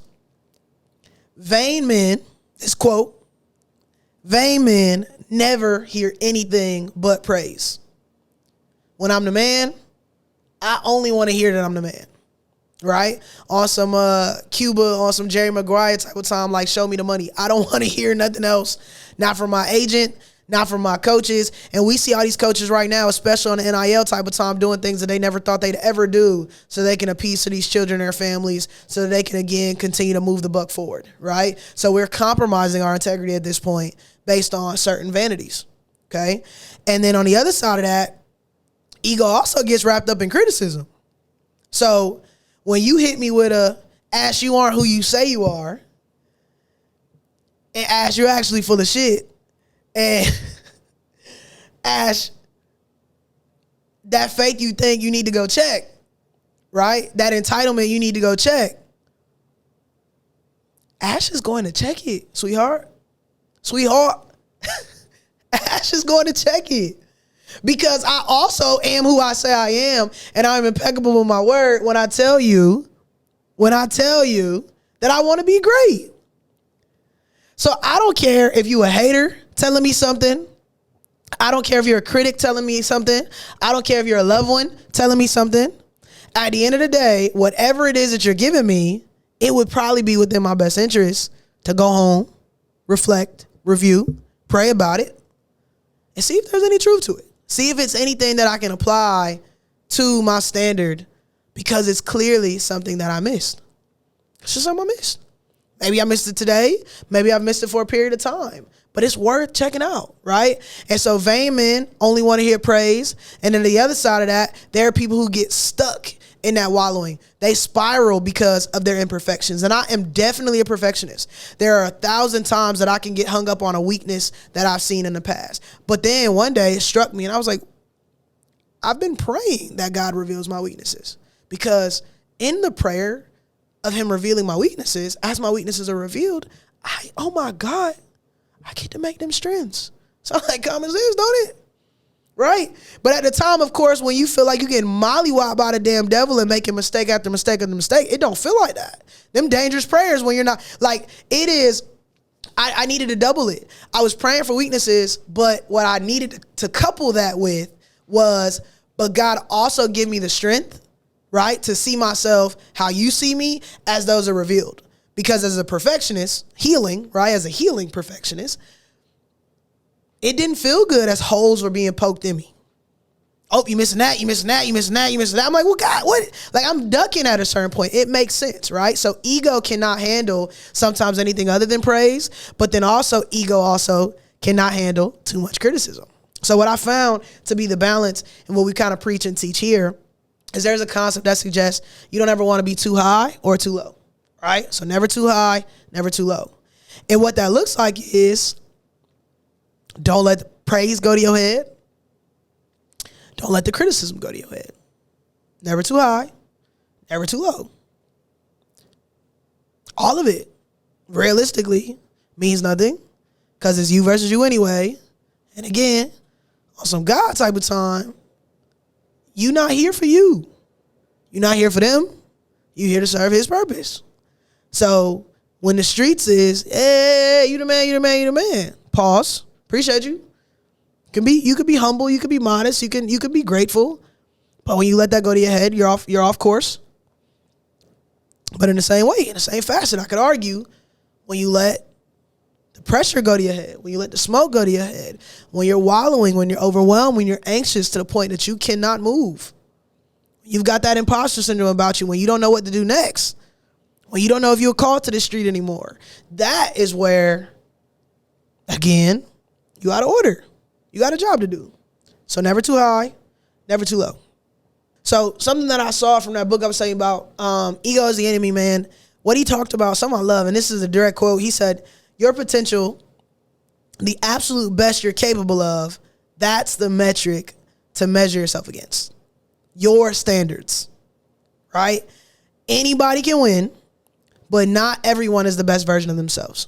vain men, this quote, vain men never hear anything but praise. When I'm the man, I only want to hear that I'm the man, right? On some Cuba, on some Jerry Maguire type of time, like show me the money. I don't want to hear nothing else, not from my agent, not from my coaches. And we see all these coaches right now, especially on the NIL type of time, doing things that they never thought they'd ever do so they can appease to these children and their families so that they can, again, continue to move the buck forward, right? So we're compromising our integrity at this point based on certain vanities, okay? And then on the other side of that, ego also gets wrapped up in criticism. So when you hit me with a, Ash, you aren't who you say you are, and Ash, you're actually full of shit, and Ash, that faith you think you need to go check, right? That entitlement you need to go check. Ash is going to check it, sweetheart. Ash is going to check it. Because I also am who I say I am, and I'm impeccable with my word when I tell you when I tell you that I want to be great. So I don't care if you a hater telling me something. I don't care if you're a critic telling me something. I don't care if you're a loved one telling me something. At the end of the day, whatever it is that you're giving me, it would probably be within my best interest to go home, reflect, review, pray about it, and see if there's any truth to it. See if it's anything that I can apply to my standard, because it's clearly something that I missed. It's just something I missed. Maybe I missed it today. Maybe I've missed it for a period of time. But it's worth checking out, right? And so vain men only want to hear praise. And then the other side of that, there are people who get stuck in that wallowing. They spiral because of their imperfections. And I am definitely a perfectionist. There are 1,000 times that I can get hung up on a weakness that I've seen in the past. But then one day it struck me and I was like, I've been praying that God reveals my weaknesses, because in the prayer of him revealing my weaknesses, as my weaknesses are revealed, oh my God, I get to make them strengths. Sounds like common sense, don't it? Right? But at the time, of course, when you feel like you're getting mollywopped by the damn devil and making mistake after mistake after mistake, it don't feel like that. Them dangerous prayers when you're not, like, it is, I needed to double it. I was praying for weaknesses, but what I needed to couple that with was, but God also give me the strength, right, to see myself how you see me as those are revealed. Because as a perfectionist, healing, right, as a healing perfectionist, it didn't feel good as holes were being poked in me. Oh, you missing that, you missing that, you missing that, you missing that. I'm like, well, God, what? Like, I'm ducking at a certain point. It makes sense, right? So ego cannot handle sometimes anything other than praise, but then also ego also cannot handle too much criticism. So what I found to be the balance and what we kind of preach and teach here is there's a concept that suggests you don't ever want to be too high or too low, right? So never too high, never too low. And what that looks like is, don't let the praise go to your head. Don't let the criticism go to your head. Never too high, never too low. All of it, realistically, means nothing, because it's you versus you anyway. And again, on some God type of time, you're not here for you. You're not here for them. You're here to serve his purpose. So when the streets is, hey, you the man, you the man, you the man. Pause. Appreciate you. You could be humble, you could be modest, you could be grateful. But when you let that go to your head, you're off course. But in the same way, in the same fashion, I could argue, when you let the pressure go to your head, when you let the smoke go to your head, when you're wallowing, when you're overwhelmed, when you're anxious to the point that you cannot move, you've got that imposter syndrome about you, when you don't know what to do next, when you don't know if you're called to the street anymore, that is where, again, you out of order. You got a job to do. So never too high, never too low. So something that I saw from that book I was saying about, ego is the enemy, man. What he talked about, something I love, and this is a direct quote. He said, your potential, the absolute best you're capable of, that's the metric to measure yourself against. Your standards, right? Anybody can win, but not everyone is the best version of themselves.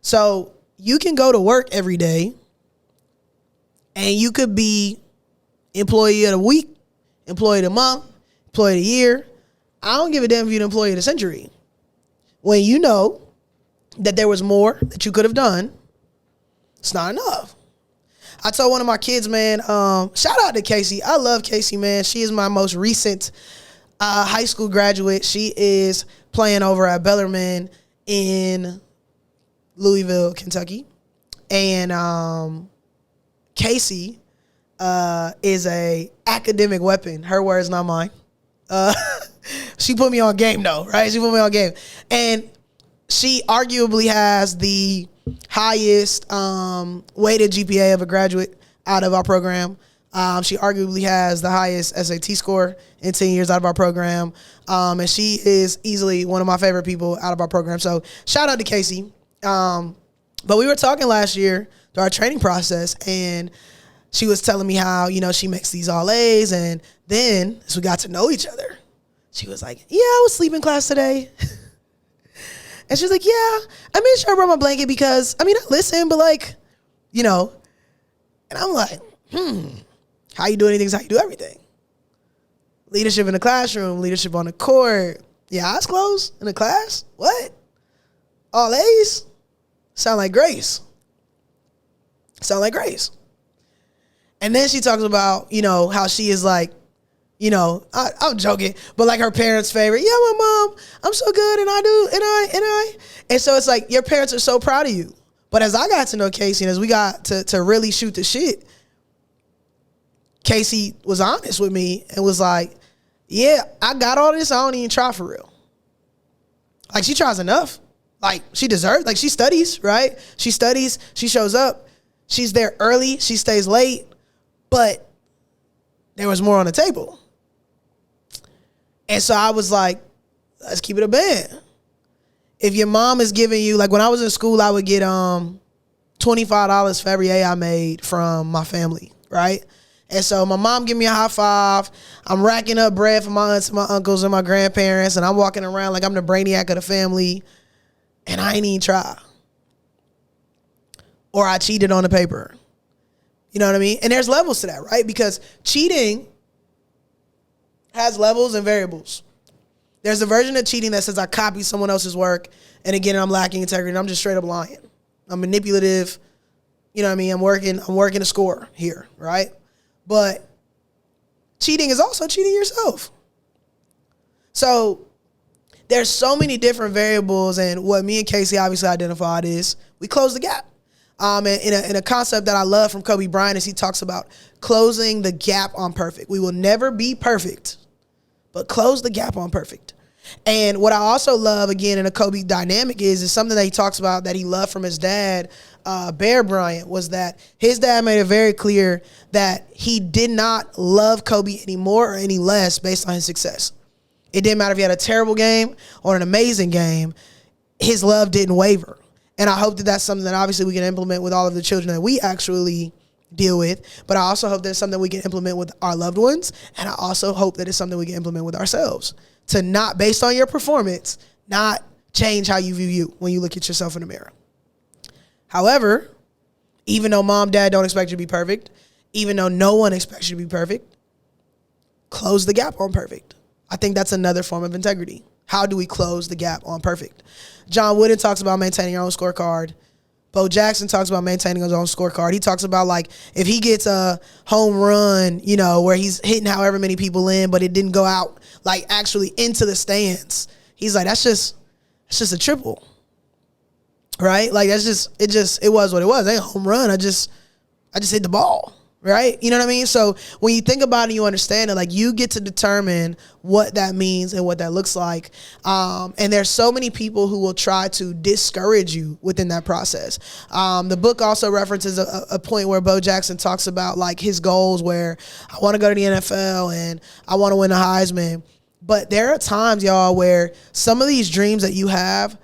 So you can go to work every day and you could be employee of the week, employee of the month, employee of the year. I don't give a damn if you're the employee of the century. When you know that there was more that you could have done, it's not enough. I told one of my kids, man, shout out to Casey. I love Casey, man. She is my most recent high school graduate. She is playing over at Bellarmine in Louisville, Kentucky. And Casey is a academic weapon. Her words, not mine. She put me on game, though, right? She put me on game. And she arguably has the highest weighted GPA of a graduate out of our program. She arguably has the highest SAT score in 10 years out of our program. And she is easily one of my favorite people out of our program. So shout out to Casey. But we were talking last year through our training process, and she was telling me how, she makes these all A's. And then as we got to know each other, she was like, yeah, I was sleeping class today. And she was like, yeah, I made sure I brought my blanket because, I listen, but and I'm like, how you do anything is how you do everything. Leadership in the classroom, leadership on the court, Your eyes closed in the class? What? All A's? Sound like Grace. Sound like Grace. And then she talks about, you know, how she is like, you know, I'm joking, but like her parents' favorite. Yeah, my mom, I'm so good and I do, and I. And so it's like your parents are so proud of you. But as I got to know Casey and as we got to really shoot the shit, Casey was honest with me and was like, yeah, I got all this. I don't even try for real. Like she tries enough. Like she deserves, like she studies, right? She studies, she shows up, she's there early, she stays late, but there was more on the table. And so I was like, let's keep it a band. If your mom is giving you, like when I was in school, I would get $25 for every A I made from my family, right? And so my mom give me a high five. I'm racking up bread for my aunts and my uncles and my grandparents, and I'm walking around like I'm the brainiac of the family, and I ain't even try. Or I cheated on the paper. You know what I mean? And there's levels to that, right? Because cheating has levels and variables. There's a version of cheating that says I copy someone else's work, and again, I'm lacking integrity, and I'm just straight up lying. I'm manipulative. You know what I mean? I'm working a score here, right? But cheating is also cheating yourself. So there's so many different variables, and what me and Casey obviously identified is we close the gap. And in a concept that I love from Kobe Bryant is he talks about closing the gap on perfect. We will never be perfect, but close the gap on perfect. And what I also love, again, in a Kobe dynamic is something that he talks about that he loved from his dad, Bear Bryant, was that his dad made it very clear that he did not love Kobe any more or any less based on his success. It didn't matter if he had a terrible game or an amazing game. His love didn't waver. And I hope that that's something that obviously we can implement with all of the children that we actually deal with. But I also hope that it's something we can implement with our loved ones. And I also hope that it's something we can implement with ourselves. To not, based on your performance, not change how you view you when you look at yourself in the mirror. However, even though mom, dad don't expect you to be perfect, even though no one expects you to be perfect, close the gap on perfect. I think that's another form of integrity. How do we close the gap on perfect? John Wooden talks about maintaining your own scorecard. Bo Jackson talks about maintaining his own scorecard. He talks about, like, if he gets a home run, you know, where he's hitting however many people in, but it didn't go out, like, actually into the stands. He's like, that's just a triple, right? Like, it was what it was. It ain't a home run. I just hit the ball, right? You know what I mean? So when you think about it, you understand it. Like, you get to determine what that means and what that looks like. And there's so many people who will try to discourage you within that process. The book also references a point where Bo Jackson talks about, like, his goals, where I want to go to the NFL and I want to win the Heisman. But there are times, y'all, where some of these dreams that you have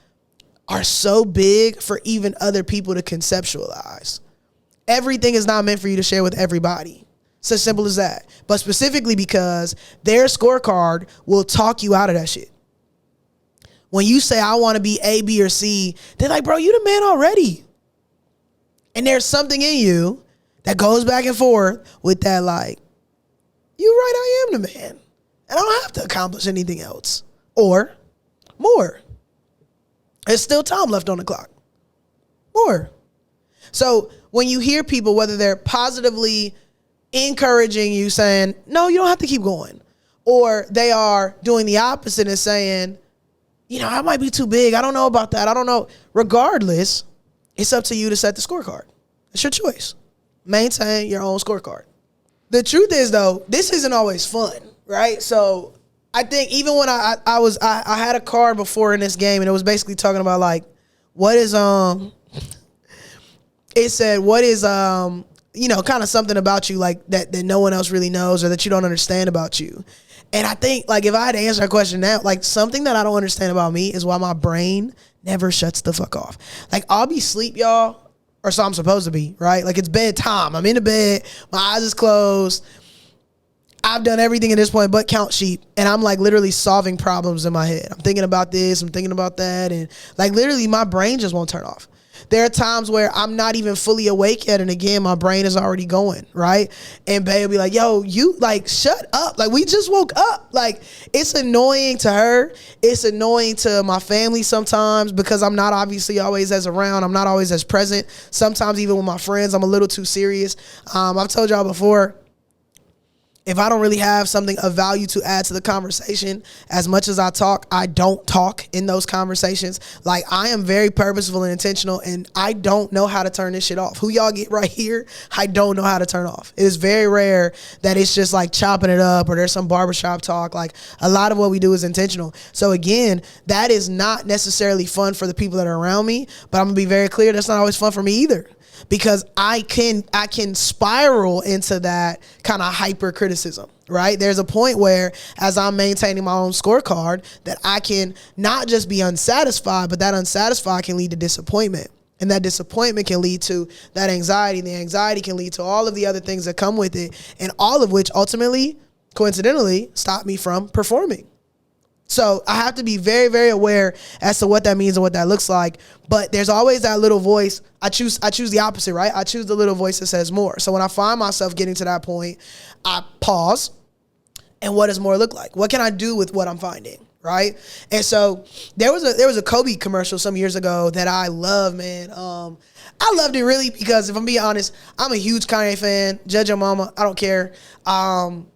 are so big for even other people to conceptualize. Everything is not meant for you to share with everybody. It's as simple as that. But specifically because their scorecard will talk you out of that shit. When you say, I want to be A, B, or C, they're like, bro, you the man already. And there's something in you that goes back and forth with that, like, you're right, I am the man. And I don't have to accomplish anything else. Or more. There's still time left on the clock. More. So when you hear people, whether they're positively encouraging you, saying, no, you don't have to keep going, or they are doing the opposite and saying, you know, I might be too big. I don't know about that. I don't know. Regardless, it's up to you to set the scorecard. It's your choice. Maintain your own scorecard. The truth is, though, this isn't always fun, right? So I think even when I had a card before in this game, and it was basically talking about, like, what is it said, what is, you know, kind of something about you, like, that no one else really knows or that you don't understand about you. And I think, like, if I had to answer that question now, like, something that I don't understand about me is why my brain never shuts the fuck off. Like, I'll be asleep, y'all, or so I'm supposed to be, right? Like, it's bedtime. I'm in the bed. My eyes is closed. I've done everything at this point but count sheep, and I'm, like, literally solving problems in my head. I'm thinking about this. I'm thinking about that. And, like, literally my brain just won't turn off. There are times where I'm not even fully awake yet, and again, my brain is already going, right? And babe will be like, yo, you, like, shut up. Like, we just woke up. Like, it's annoying to her. It's annoying to my family sometimes because I'm not obviously always as around. I'm not always as present. Sometimes even with my friends, I'm a little too serious. I've told y'all before, if I don't really have something of value to add to the conversation, as much as I talk, I don't talk in those conversations. Like, I am very purposeful and intentional, and I don't know how to turn this shit off. Who y'all get right here, I don't know how to turn off. It is very rare that it's just like chopping it up or there's some barbershop talk. Like, a lot of what we do is intentional. So again, that is not necessarily fun for the people that are around me, but I'm gonna be very clear, that's not always fun for me either. Because I can spiral into that kind of hyper criticism, right? There's a point where, as I'm maintaining my own scorecard, that I can not just be unsatisfied, but that unsatisfied can lead to disappointment. And that disappointment can lead to that anxiety. And the anxiety can lead to all of the other things that come with it. And all of which ultimately, coincidentally, stop me from performing. So I have to be very, very aware as to what that means and what that looks like. But there's always that little voice. I choose the opposite, right? I choose the little voice that says more. So when I find myself getting to that point, I pause. And what does more look like? What can I do with what I'm finding, right? And so there was a Kobe commercial some years ago that I love, man. I loved it really because, if I'm being honest, I'm a huge Kanye fan. Judge your mama, I don't care. And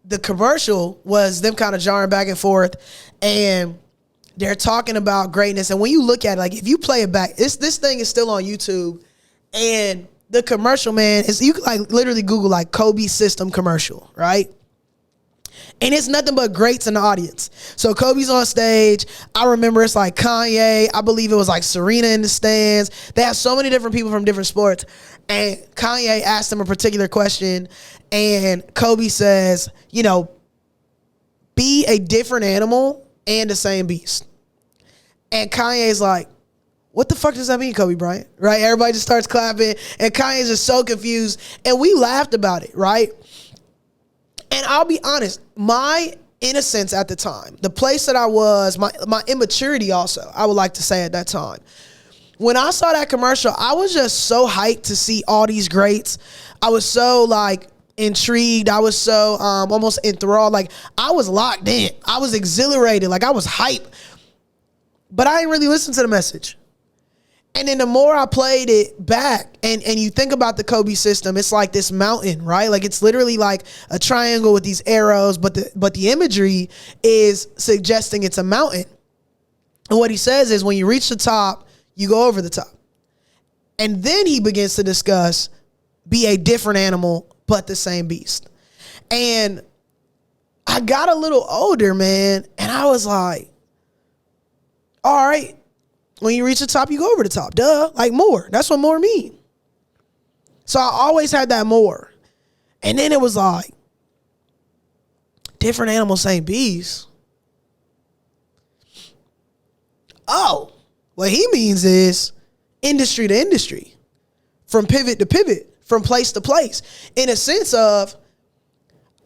the commercial was them kind of jarring back and forth, and they're talking about greatness. And when you look at it, like, if you play it back, this thing is still on YouTube, and the commercial, man, is, you can like literally Google like Kobe system commercial, right? And it's nothing but greats in the audience. So Kobe's on stage. I remember it's like Kanye. I believe it was like Serena in the stands. They have so many different people from different sports. And Kanye asked them a particular question. And Kobe says, you know, be a different animal and the same beast. And Kanye's like, what the fuck does that mean, Kobe Bryant? Right? Everybody just starts clapping. And Kanye's just so confused. And we laughed about it, right? And I'll be honest, my innocence at the time, the place that I was, my immaturity also, I would like to say at that time. When I saw that commercial, I was just so hyped to see all these greats. I was so like intrigued. I was so almost enthralled. Like, I was locked in. I was exhilarated. Like, I was hyped. But I didn't really listen to the message. And then the more I played it back, and you think about the Kobe system, it's like this mountain, right? Like, it's literally like a triangle with these arrows, but the imagery is suggesting it's a mountain. And what he says is, when you reach the top, you go over the top. And then he begins to discuss, be a different animal, but the same beast. And I got a little older, man, and I was like, all right, when you reach the top, you go over the top. Duh, like more. That's what more mean. So I always had that more. And then it was like, different animal, same beast. Oh, what he means is industry to industry, from pivot to pivot, from place to place, in a sense of,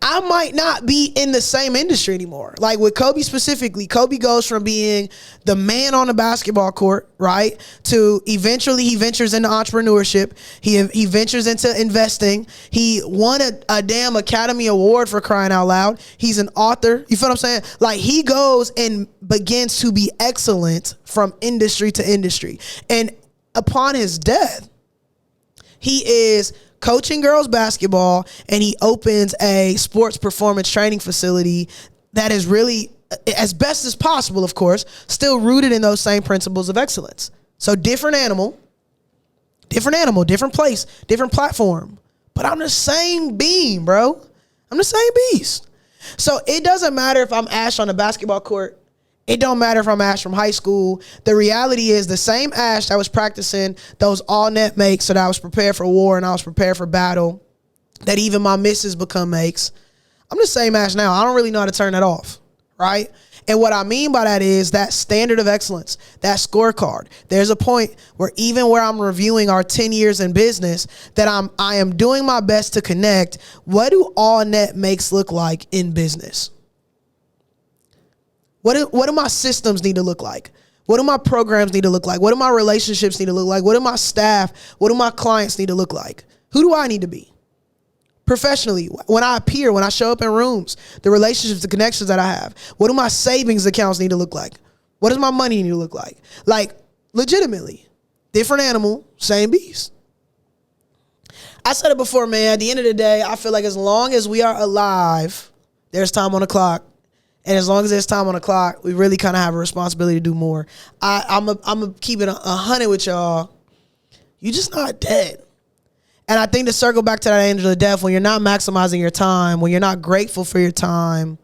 I might not be in the same industry anymore. Like with Kobe specifically, Kobe goes from being the man on the basketball court, right, to eventually he ventures into entrepreneurship. He ventures into investing. He won a damn Academy Award, for crying out loud. He's an author. You feel what I'm saying? Like, he goes and begins to be excellent from industry to industry. And upon his death, he is coaching girls basketball, and he opens a sports performance training facility that is really, as best as possible, of course, still rooted in those same principles of excellence. So different animal, different place, different platform. But I'm the same being, bro. I'm the same beast. So it doesn't matter if I'm Ash on the basketball court. It don't matter if I'm Ash from high school. The reality is, the same Ash that was practicing those all net makes, so that I was prepared for war and I was prepared for battle, that even my misses become makes. I'm the same Ash now. I don't really know how to turn that off, right? And what I mean by that is that standard of excellence, that scorecard. There's a point where even where I'm reviewing our 10 years in business, that I am doing my best to connect, what do all net makes look like in business? What do my systems need to look like? What do my programs need to look like? What do my relationships need to look like? What do my staff, what do my clients need to look like? Who do I need to be? Professionally, when I appear, when I show up in rooms, the relationships, the connections that I have. What do my savings accounts need to look like? What does my money need to look like? Like, legitimately, different animal, same beast. I said it before, man. At the end of the day, I feel like as long as we are alive, there's time on the clock. And as long as there's time on the clock, we really kind of have a responsibility to do more. I'm a keep it 100 with y'all. You just not dead. And I think to circle back to that angel of death, when you're not maximizing your time, when you're not grateful for your time,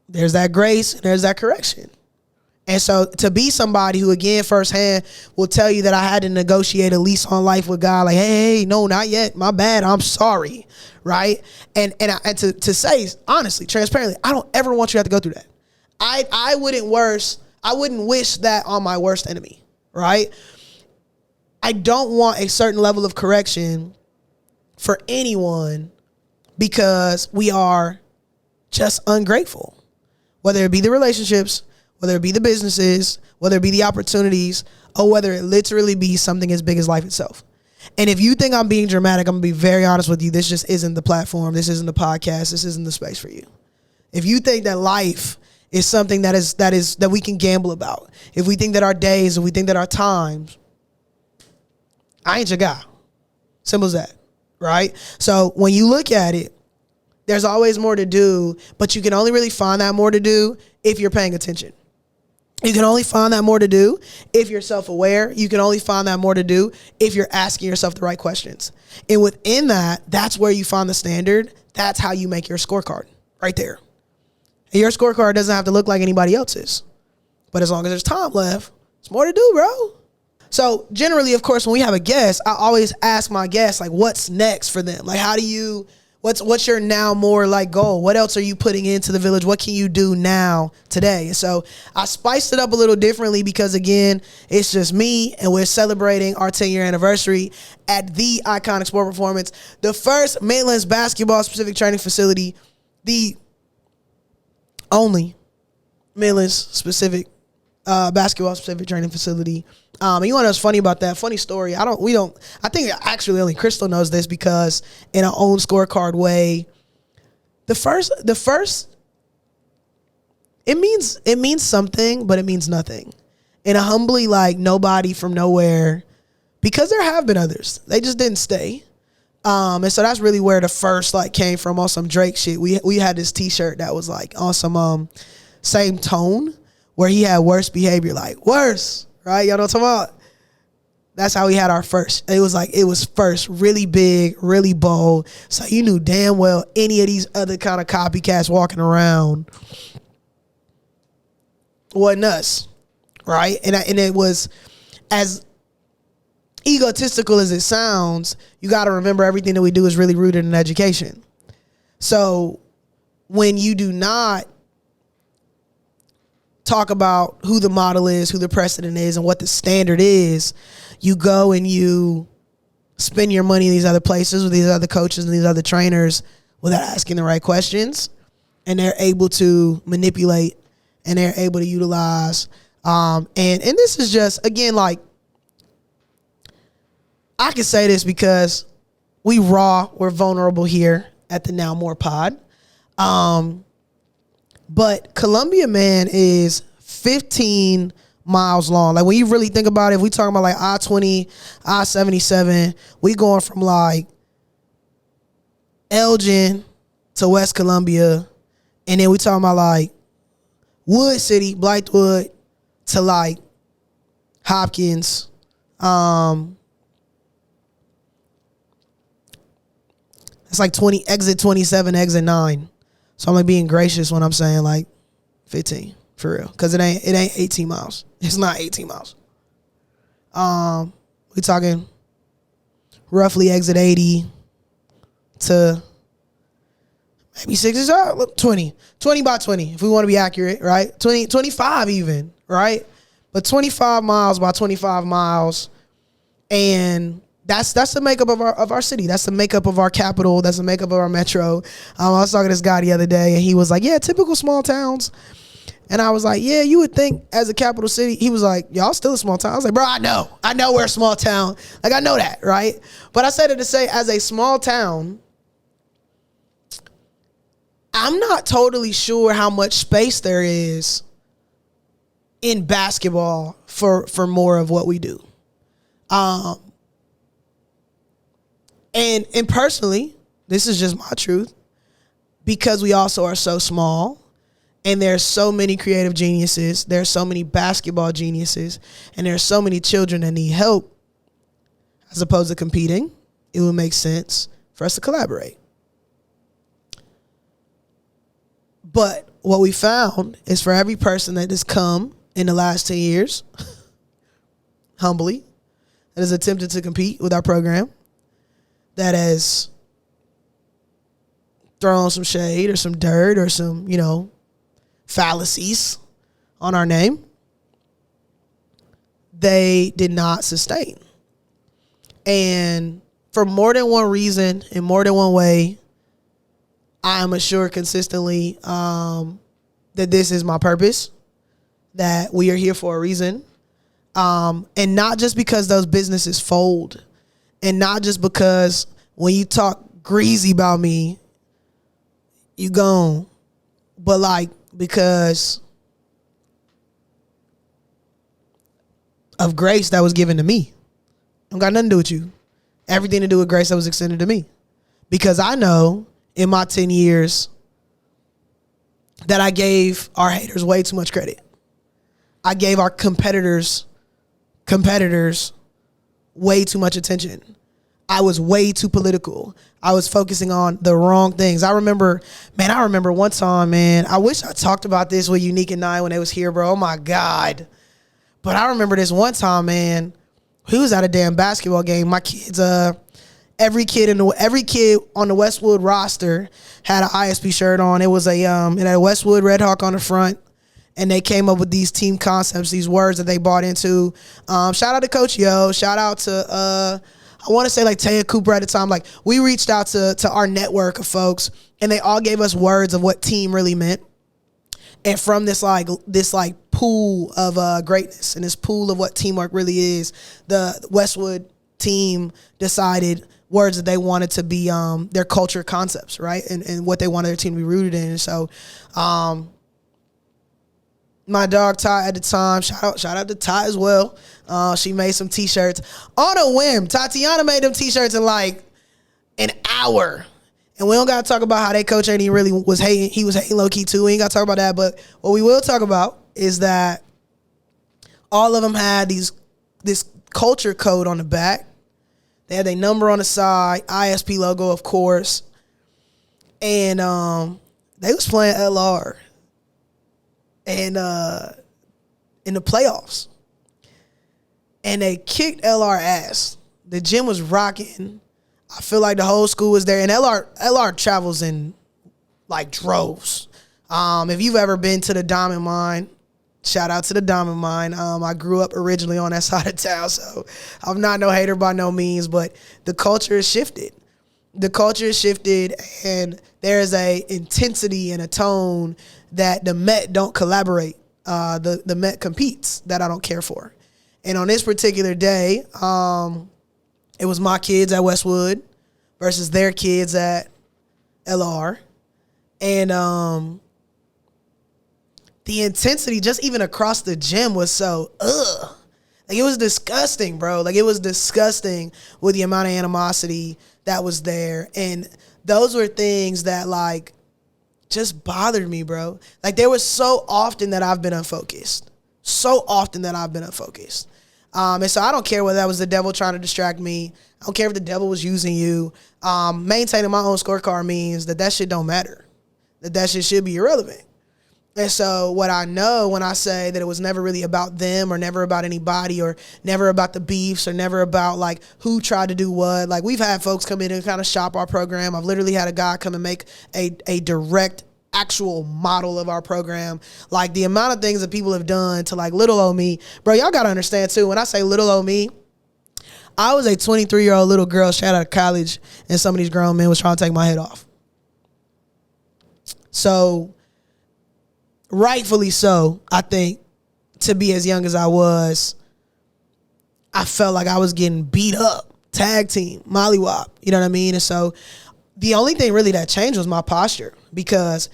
there's that grace and there's that correction. And so to be somebody who, again, firsthand will tell you that I had to negotiate a lease on life with God, like, hey, no, not yet. My bad. I'm sorry. Right. And to say, honestly, transparently, I don't ever want you to have to go through that. I wouldn't wish that on my worst enemy. Right. I don't want a certain level of correction for anyone because we are just ungrateful, whether it be the relationships, whether it be the businesses, whether it be the opportunities, or whether it literally be something as big as life itself. And if you think I'm being dramatic, I'm going to be very honest with you. This just isn't the platform. This isn't the podcast. This isn't the space for you. If you think that life is something that we can gamble about, if we think that our days, if we think that our times, I ain't your guy. Simple as that, right? So when you look at it, there's always more to do, but you can only really find that more to do if you're paying attention. You can only find that more to do if you're self-aware. You can only find that more to do if you're asking yourself the right questions. And within that, that's where you find the standard. That's how you make your scorecard right there. And your scorecard doesn't have to look like anybody else's. But as long as there's time left, there's more to do, bro. So generally, of course, when we have a guest, I always ask my guests, like, what's next for them? Like, what's your now more like goal? What else are you putting into the village? What can you do now today? And so I spiced it up a little differently because, again, it's just me and we're celebrating our 10-year anniversary at the Iconic Sport Performance, the first Maitland's basketball specific training facility, the only Maitland's specific basketball specific training facility. And you want to know what's funny about that? Funny story. I think actually only Crystal knows this because in our own scorecard way, the first, it means something, but it means nothing. And a humbly, like, nobody from nowhere, because there have been others. They just didn't stay. And so that's really where the first, like, came from on some Drake shit. We had this t-shirt that was like on some same tone where he had worse behavior, like worse. Right? Y'all know what I'm talking about? That's how we had our first. It was first, really big, really bold. So you knew damn well any of these other kind of copycats walking around wasn't us. Right? And it was, as egotistical as it sounds, you got to remember everything that we do is really rooted in education. So when you do not talk about who the model is, who the precedent is, and what the standard is, you go and you spend your money in these other places with these other coaches and these other trainers without asking the right questions, and they're able to manipulate and they're able to utilize. And this is just, again, like, I can say this because we're vulnerable here at the Now More Pod. But Columbia, man, is 15 miles long. Like, when you really think about it, if we talking about like I-20, I-77, we going from like Elgin to West Columbia. And then we talking about like Wood City, Blythewood to like Hopkins. It's like exit 27, exit 9. So I'm like being gracious when I'm saying like 15 for real, because it ain't 18 miles. It's not 18 miles. We talking roughly exit 80 to maybe 20 by 20 if we want to be accurate, right? 25 even, right? But 25 miles by 25 miles, and that's the makeup of our city. That's the makeup of our capital. That's the makeup of our metro. I was talking to this guy the other day, and he was like, yeah, typical small towns, And I was like, yeah, you would think as a capital city. He was like, y'all still a small town. I was like, bro, I know we're a small town. Like, I know that, right? But I said it to say, as a small town, I'm not totally sure how much space there is in basketball for more of what we do. And personally, this is just my truth, because we also are so small and there's so many creative geniuses, there's so many basketball geniuses, and there's so many children that need help, as opposed to competing, it would make sense for us to collaborate. But what we found is, for every person that has come in the last 10 years, humbly, that has attempted to compete with our program, that has thrown some shade or some dirt or some, fallacies on our name, they did not sustain. And for more than one reason, in more than one way, I am assured consistently that this is my purpose, that we are here for a reason. And not just because those businesses fold, and not just because when you talk greasy about me, you gone, but like, because of grace that was given to me. Don't got nothing to do with you. Everything to do with grace that was extended to me. Because I know in my 10 years that I gave our haters way too much credit. I gave our competitors way too much attention. I was way too political. I was focusing on the wrong things. I remember one time, man, I wish I talked about this with Unique and I when they was here, bro. Oh my God. But I remember this one time, man, we was at a damn basketball game. My kids, every kid on the Westwood roster had an ISP shirt on. It was it had a Westwood Red Hawk on the front. And they came up with these team concepts, these words that they bought into. Shout out to Coach Yo. Shout out to, I want to say like Taya Cooper at the time. Like, we reached out to our network of folks, and they all gave us words of what team really meant. And from this pool of greatness and this pool of what teamwork really is, the Westwood team decided words that they wanted to be their culture concepts, right? And what they wanted their team to be rooted in. And so, my dog Ty at the time, shout out to Ty as well. She made some t-shirts on a whim. Tatiana made them t-shirts in like an hour. And we don't got to talk about how they coach ain't even really was hating. He was hating low key too. We ain't got to talk about that. But what we will talk about is that all of them had this culture code on the back. They had their number on the side, ISP logo, of course. And they was playing LR. And in the playoffs, and they kicked LR ass. The gym was rocking. I feel like the whole school was there, and LR travels in like droves. If you've ever been to the Diamond Mine, shout out to the Diamond Mine. I grew up originally on that side of town, so I'm not no hater by no means, but the culture has shifted. The culture has shifted, and there's a intensity and a tone that the Met don't collaborate. The Met competes that I don't care for. And on this particular day, it was my kids at Westwood versus their kids at LR. And the intensity just even across the gym was so, Like, it was disgusting, bro. Like, it was disgusting with the amount of animosity that was there. And those were things that, like, just bothered me, bro. Like, there was so often that I've been unfocused. And so I don't care whether that was the devil trying to distract me. I don't care if the devil was using you. Maintaining my own scorecard means that shit don't matter. That shit should be irrelevant. And so what I know when I say that it was never really about them or never about anybody or never about the beefs or never about like who tried to do what, like we've had folks come in and kind of shop our program. I've literally had a guy come and make a direct actual model of our program. Like the amount of things that people have done to like little old me, bro, y'all got to understand too. When I say little old me, I was a 23-year-old little girl straight out of college and some of these grown men was trying to take my head off. So rightfully so, I think, to be as young as I was, I felt like I was getting beat up, tag team, mollywop, you know what I mean? And so the only thing really that changed was my posture, because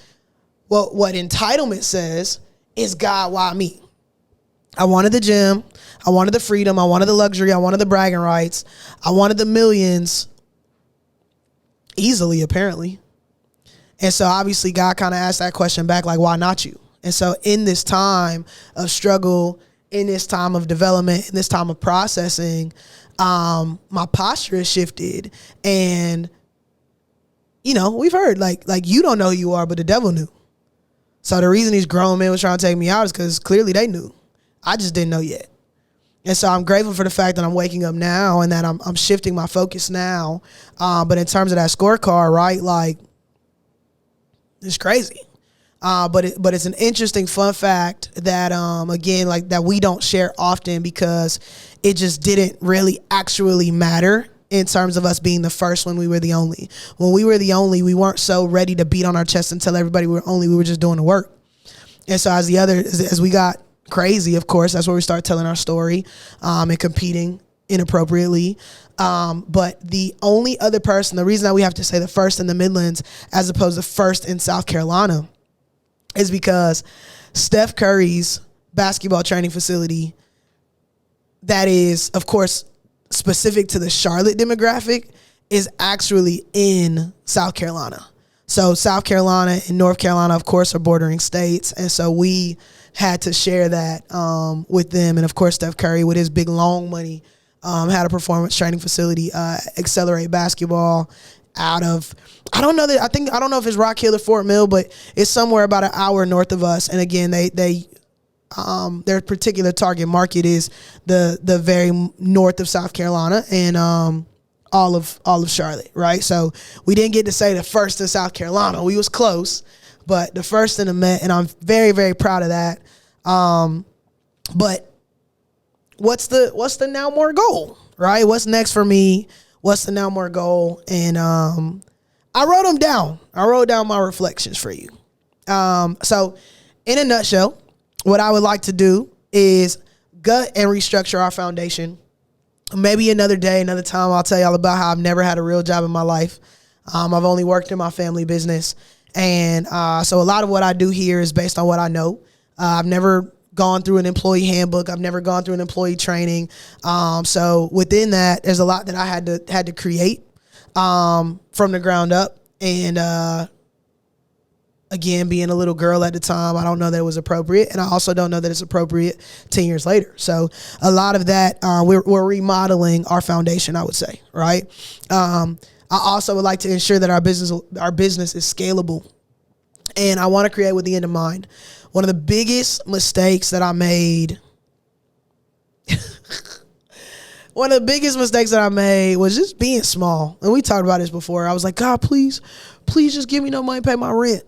what entitlement says is, God, why me? I wanted the gym. I wanted the freedom. I wanted the luxury. I wanted the bragging rights. I wanted the millions easily, apparently. And so obviously God kind of asked that question back, like, why not you? And so in this time of struggle, in this time of development, in this time of processing, my posture has shifted. And, you know, we've heard like you don't know who you are, but the devil knew. So the reason these grown men was trying to take me out is because clearly they knew. I just didn't know yet. And so I'm grateful for the fact that I'm waking up now and that I'm shifting my focus now. But in terms of that scorecard, right, like, it's crazy. But it's an interesting fun fact that, again, like, that we don't share often, because it just didn't really actually matter in terms of us being the first when we were the only. When we were the only, we weren't so ready to beat on our chest and tell everybody we were only. We were just doing the work. And so as we got crazy, of course, that's where we start telling our story, and competing inappropriately. But the only other person, the reason that we have to say the first in the Midlands as opposed to first in South Carolina, is because Steph Curry's basketball training facility, that is, of course, specific to the Charlotte demographic, is actually in South Carolina. So South Carolina and North Carolina, of course, are bordering states. And so we had to share that with them. And, of course, Steph Curry, with his big, long money, had a performance training facility, Accelerate Basketball, out of, I don't know if it's Rock Hill or Fort Mill, but it's somewhere about an hour north of us. And again, their particular target market is the very north of South Carolina and all of Charlotte, right? So we didn't get to say the first in South Carolina. We was close, but the first in the Met, and I'm very, very proud of that. But what's the now more goal, right? What's next for me? What's the now more goal? And I wrote them down. I wrote down my reflections for you. So in a nutshell, what I would like to do is gut and restructure our foundation. Maybe another day, another time, I'll tell y'all about how I've never had a real job in my life. I've only worked in my family business. And so a lot of what I do here is based on what I know. I've never gone through an employee handbook. I've never gone through an employee training. So within that, there's a lot that I had to create from the ground up. And again, being a little girl at the time, I don't know that it was appropriate. And I also don't know that it's appropriate 10 years later. So a lot of that, we're remodeling our foundation, I would say, right? I also would like to ensure that our business is scalable. And I want to create with the end in mind. One of the biggest mistakes that I made, was just being small. And we talked about this before. I was like, God, please just give me no money, pay my rent.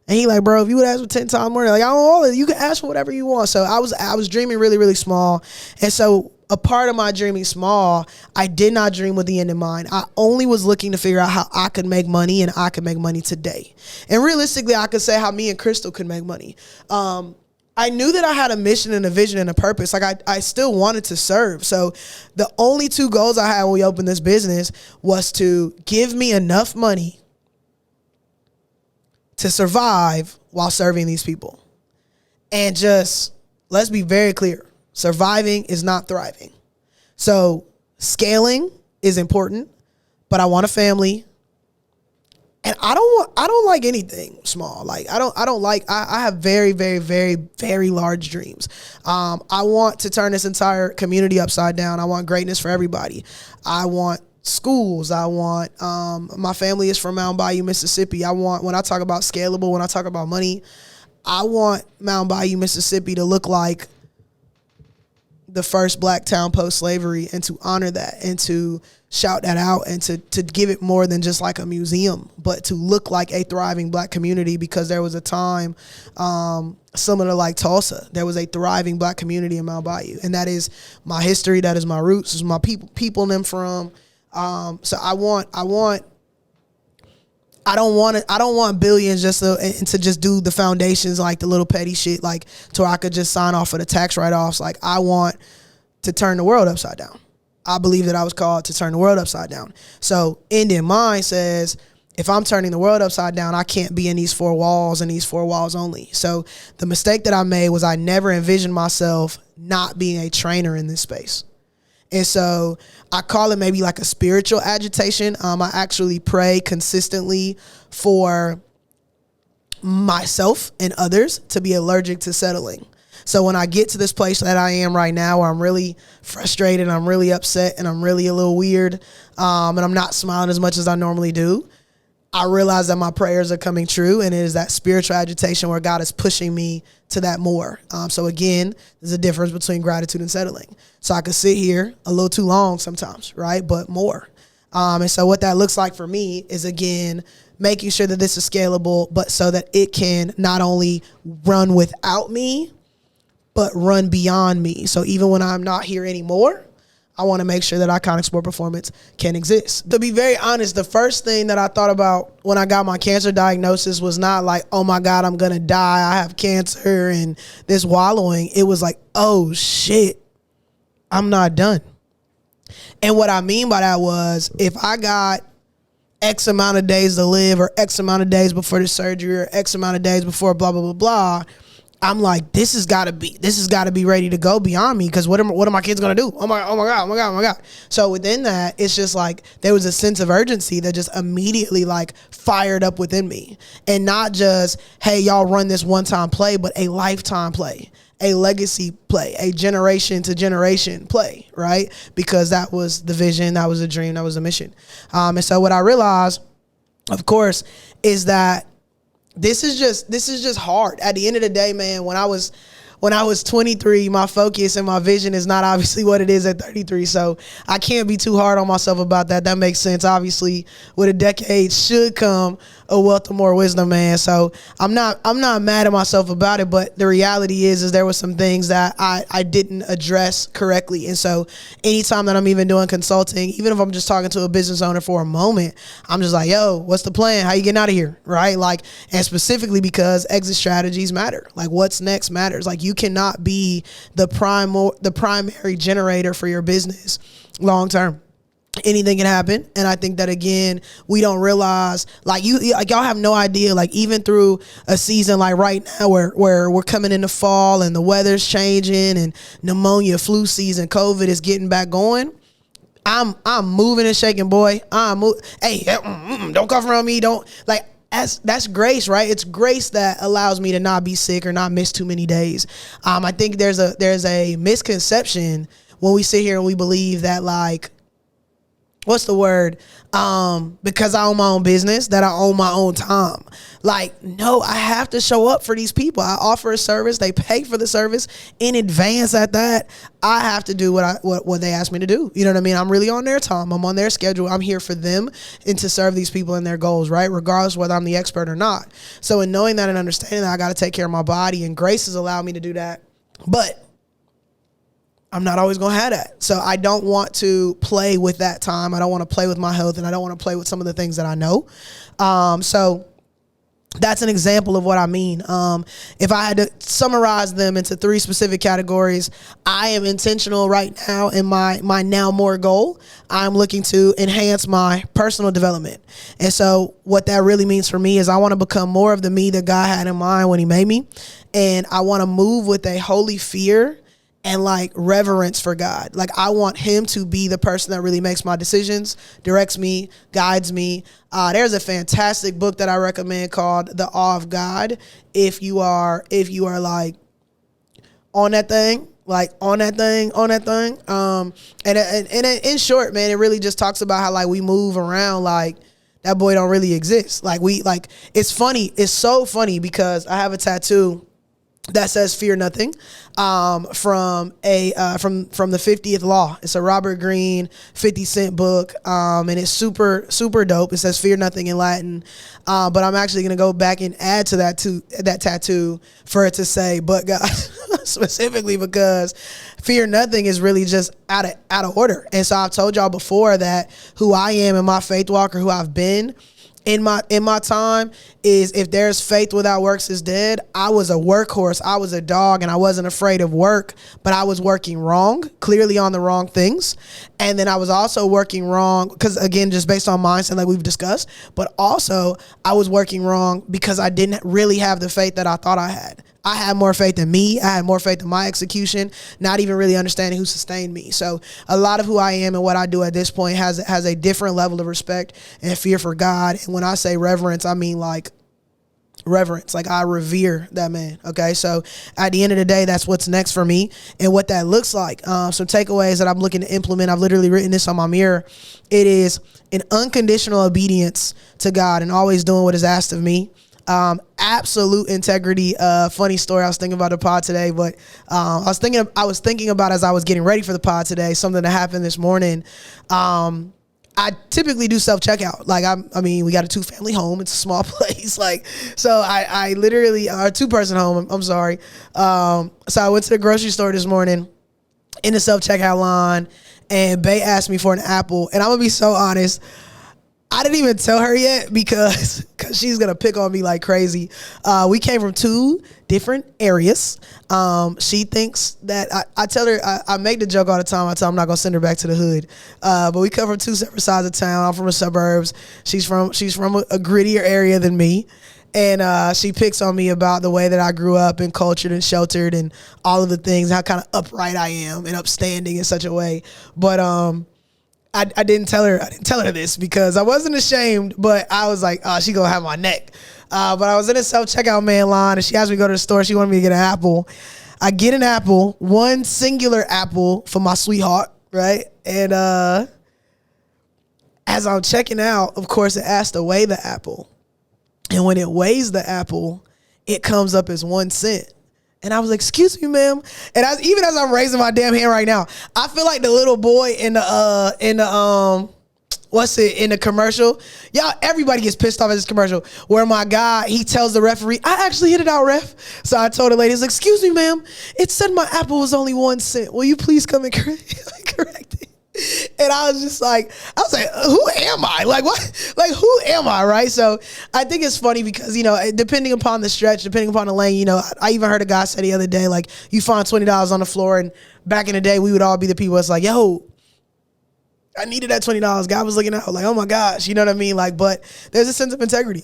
And he like, bro, if you would ask for 10 times more, like, I don't know, you can ask for whatever you want. So I was dreaming really, really small. And so a part of my dreaming small, I did not dream with the end in mind. I only was looking to figure out how I could make money, and I could make money today. And realistically, I could say how me and Crystal could make money. I knew that I had a mission and a vision and a purpose. Like I still wanted to serve. So the only two goals I had when we opened this business was to give me enough money to survive while serving these people. And just, let's be very clear. Surviving is not thriving. So scaling is important, but I want a family. And I don't like anything small. Like I have very, very, very, very large dreams. I want to turn this entire community upside down. I want greatness for everybody. I want schools. I want, my family is from Mountain Bayou, Mississippi. When I talk about scalable, when I talk about money, I want Mountain Bayou, Mississippi to look like the first black town post-slavery, and to honor that and to shout that out and to give it more than just like a museum, but to look like a thriving black community, because there was a time similar like Tulsa. There was a thriving black community in Mount Bayou, and that is my history. That is my roots. Is my people and them from. So I want I don't want billions just to just do the foundations, like the little petty shit, like to where I could just sign off for the tax write-offs. Like, I want to turn the world upside down. I believe that I was called to turn the world upside down. So end in mind says, if I'm turning the world upside down, I can't be in these four walls and these four walls only. So the mistake that I made was I never envisioned myself not being a trainer in this space. And so I call it maybe like a spiritual agitation. I actually pray consistently for myself and others to be allergic to settling. So when I get to this place that I am right now, where I'm really frustrated, I'm really upset, and I'm really a little weird, and I'm not smiling as much as I normally do, I realize that my prayers are coming true, and it is that spiritual agitation where God is pushing me to that more. So again, there's a difference between gratitude and settling. So I could sit here a little too long sometimes, right? But more. And so what that looks like for me is, again, making sure that this is scalable, but so that it can not only run without me, but run beyond me. So even when I'm not here anymore, I want to make sure that Iconic Sport Performance can exist. To be very honest, the first thing that I thought about when I got my cancer diagnosis was not like, oh my God, I'm going to die, I have cancer, and this wallowing. It was like, oh shit, I'm not done. And what I mean by that was, if I got X amount of days to live, or X amount of days before the surgery, or X amount of days before blah, blah, blah, blah, I'm like, this has got to be ready to go beyond me, because what are my kids going to do? Oh my God. So within that, it's just like there was a sense of urgency that just immediately like fired up within me. And not just, hey, y'all run this one-time play, but a lifetime play, a legacy play, a generation to generation play, right? Because that was the vision, that was the dream, that was the mission. And so what I realized, of course, is that this is just hard. At the end of the day, man, when I was 23, my focus and my vision is not obviously what it is at 33. So I can't be too hard on myself about that. That makes sense. Obviously, with a decade should come a wealth of more wisdom, man. So I'm not mad at myself about it, but the reality is there was some things that I didn't address correctly. And so anytime that I'm even doing consulting, even if I'm just talking to a business owner for a moment, I'm just like, yo, what's the plan? How you getting out of here? Right? Like, and specifically because exit strategies matter. Like, what's next matters. Like, you cannot be the primary generator for your business long term. Anything can happen. And I think that, again, we don't realize, like, y'all have no idea, like, even through a season like right now where we're coming into fall and the weather's changing and pneumonia, flu season, COVID is getting back going. I'm moving and shaking, boy. Hey, don't cough around me. Don't, like, that's grace, right? It's grace that allows me to not be sick or not miss too many days. I think there's a misconception when we sit here and we believe that, like, what's the word? Because I own my own business, that I own my own time. Like, no, I have to show up for these people. I offer a service. They pay for the service in advance. At that, I have to do what they ask me to do. You know what I mean? I'm really on their time. I'm on their schedule. I'm here for them and to serve these people and their goals, right? Regardless whether I'm the expert or not. So in knowing that and understanding that, I got to take care of my body, and grace has allowed me to do that. But I'm not always going to have that. So I don't want to play with that time. I don't want to play with my health, and I don't want to play with some of the things that I know. So that's an example of what I mean. If I had to summarize them into 3 specific categories, I am intentional right now in my now more goal. I'm looking to enhance my personal development. And so what that really means for me is I want to become more of the me that God had in mind when he made me. And I want to move with a holy fear and like reverence for God. Like, I want him to be the person that really makes my decisions, directs me, guides me. There's a fantastic book that I recommend called The Awe of God. If you are like on that thing. And in short, man, it really just talks about how, like, we move around like that boy don't really exist. It's funny. It's so funny because I have a tattoo that says "Fear Nothing," from the 50th Law. It's a Robert Greene 50 Cent book, and it's super super dope. It says "Fear Nothing" in Latin, but I'm actually gonna go back and add to that tattoo for it to say "But God," specifically because fear nothing is really just out of order. And so I've told y'all before that who I am in my faith walk, or who I've been, in my time is, if there's faith without works is dead. I was a workhorse. I was a dog, and I wasn't afraid of work, but I was working wrong, clearly on the wrong things. And then I was also working wrong because, again, just based on mindset like we've discussed, but also I was working wrong because I didn't really have the faith that I thought I had. I had more faith in me. I had more faith in my execution, not even really understanding who sustained me. So a lot of who I am and what I do at this point has a different level of respect and fear for God. And when I say reverence, I mean like reverence, like I revere that man. Okay. So at the end of the day, that's what's next for me and what that looks like. Some takeaways that I'm looking to implement. I've literally written this on my mirror. It is an unconditional obedience to God and always doing what is asked of me. Absolute integrity. Funny story. I was thinking about the pod today, but I was thinking about, as I was getting ready for the pod today, something that happened this morning. I typically do self-checkout. Like, I mean, we got a 2-family home. It's a small place. Like, so I literally, a 2-person home. I'm sorry. So I went to the grocery store this morning in the self-checkout line, and Bae asked me for an apple. And I'm gonna be so honest, I didn't even tell her yet because she's going to pick on me like crazy. We came from 2 different areas. She thinks that I tell her, I make the joke all the time. I tell her I'm not going to send her back to the hood. But we come from 2 separate sides of town. I'm from the suburbs. She's from a grittier area than me. And she picks on me about the way that I grew up and cultured and sheltered and all of the things, how kind of upright I am and upstanding in such a way. But I didn't tell her this because I wasn't ashamed, but I was like, oh, she gonna have my neck. But I was in a self-checkout man line, and she asked me to go to the store. She wanted me to get an apple. I get an apple, one singular apple for my sweetheart, right? And as I'm checking out, of course, it asks to weigh the apple. And when it weighs the apple, it comes up as 1 cent. And I was like, excuse me, ma'am. And even as I'm raising my damn hand right now, I feel like the little boy in the commercial. Y'all, everybody gets pissed off at this commercial where my guy, he tells the referee, I actually hit it out, ref. So I told the lady, like, excuse me, ma'am. It said my apple was only 1 cent. Will you please come and correct it? And I was like, who am I? Like, what? Like, who am I? Right. So I think it's funny because, depending upon the stretch, depending upon the lane, I even heard a guy say the other day, like, you find $20 on the floor. And back in the day, we would all be the people that's like, yo, I needed that $20. Guy was looking out like, oh my gosh, you know what I mean? Like, but there's a sense of integrity.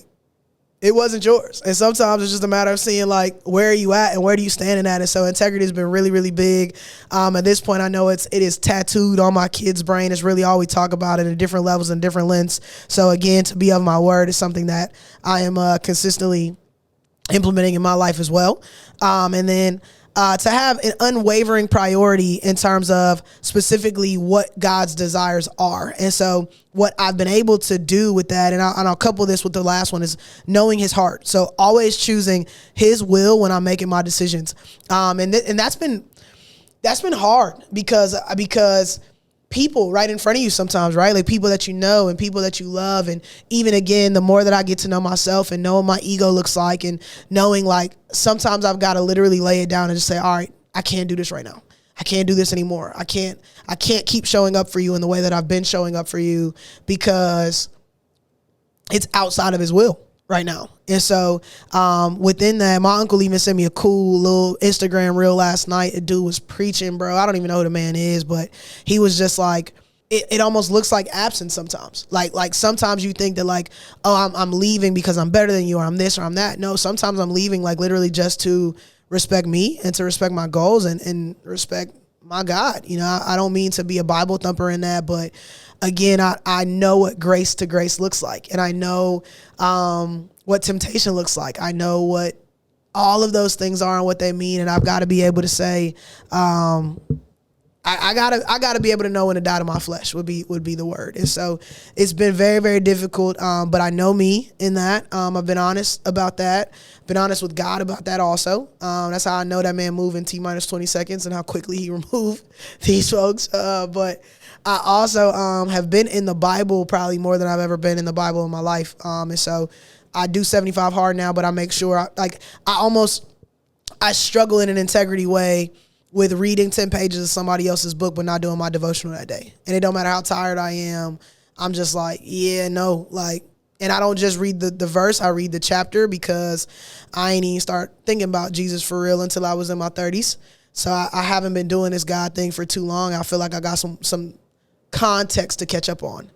It wasn't yours. And sometimes it's just a matter of seeing, like, where are you at and where do you standing at? And so integrity has been really, really big. At this point, I know it is tattooed on my kid's brain. It's really all we talk about it at different levels and different lengths. So again, to be of my word is something that I am consistently implementing in my life as well. And then to have an unwavering priority in terms of specifically what God's desires are. And so what I've been able to do with that, and I'll couple this with the last one, is knowing his heart. So always choosing his will when I'm making my decisions. And that's been hard because people right in front of you sometimes, right? Like people that you know and people that you love. And even again, the more that I get to know myself and know what my ego looks like and knowing, like, sometimes I've got to literally lay it down and just say, all right, I can't do this right now. I can't do this anymore. I can't keep showing up for you in the way that I've been showing up for you because it's outside of his will right now. And so within that, my uncle even sent me a cool little Instagram reel last night. A dude was preaching, bro. I don't even know who the man is, but he was just like, it almost looks like absence sometimes. Like sometimes you think that, like, oh, I'm leaving because I'm better than you, or I'm this or I'm that. No, sometimes I'm leaving, like, literally just to respect me and to respect my goals and respect my God. I don't mean to be a Bible thumper in that, but again, I know what grace to grace looks like. And I know what temptation looks like. I know what all of those things are and what they mean. And I've got to be able to say, I gotta be able to know when to die to my flesh would be the word. And so it's been very, very difficult. But I know me in that. I've been honest about that. Been honest with God about that also. That's how I know that man moved in T-minus 20 seconds and how quickly he removed these folks. But I also have been in the Bible probably more than I've ever been in the Bible in my life. And so I do 75 hard now, but I make sure I struggle in an integrity way with reading 10 pages of somebody else's book but not doing my devotional that day. And it don't matter how tired I am. I'm just like, yeah, no, like, And I don't just read the verse, I read the chapter, because I ain't even start thinking about Jesus for real until I was in my 30s. So I haven't been doing this God thing for too long. I feel like I got some context to catch up on.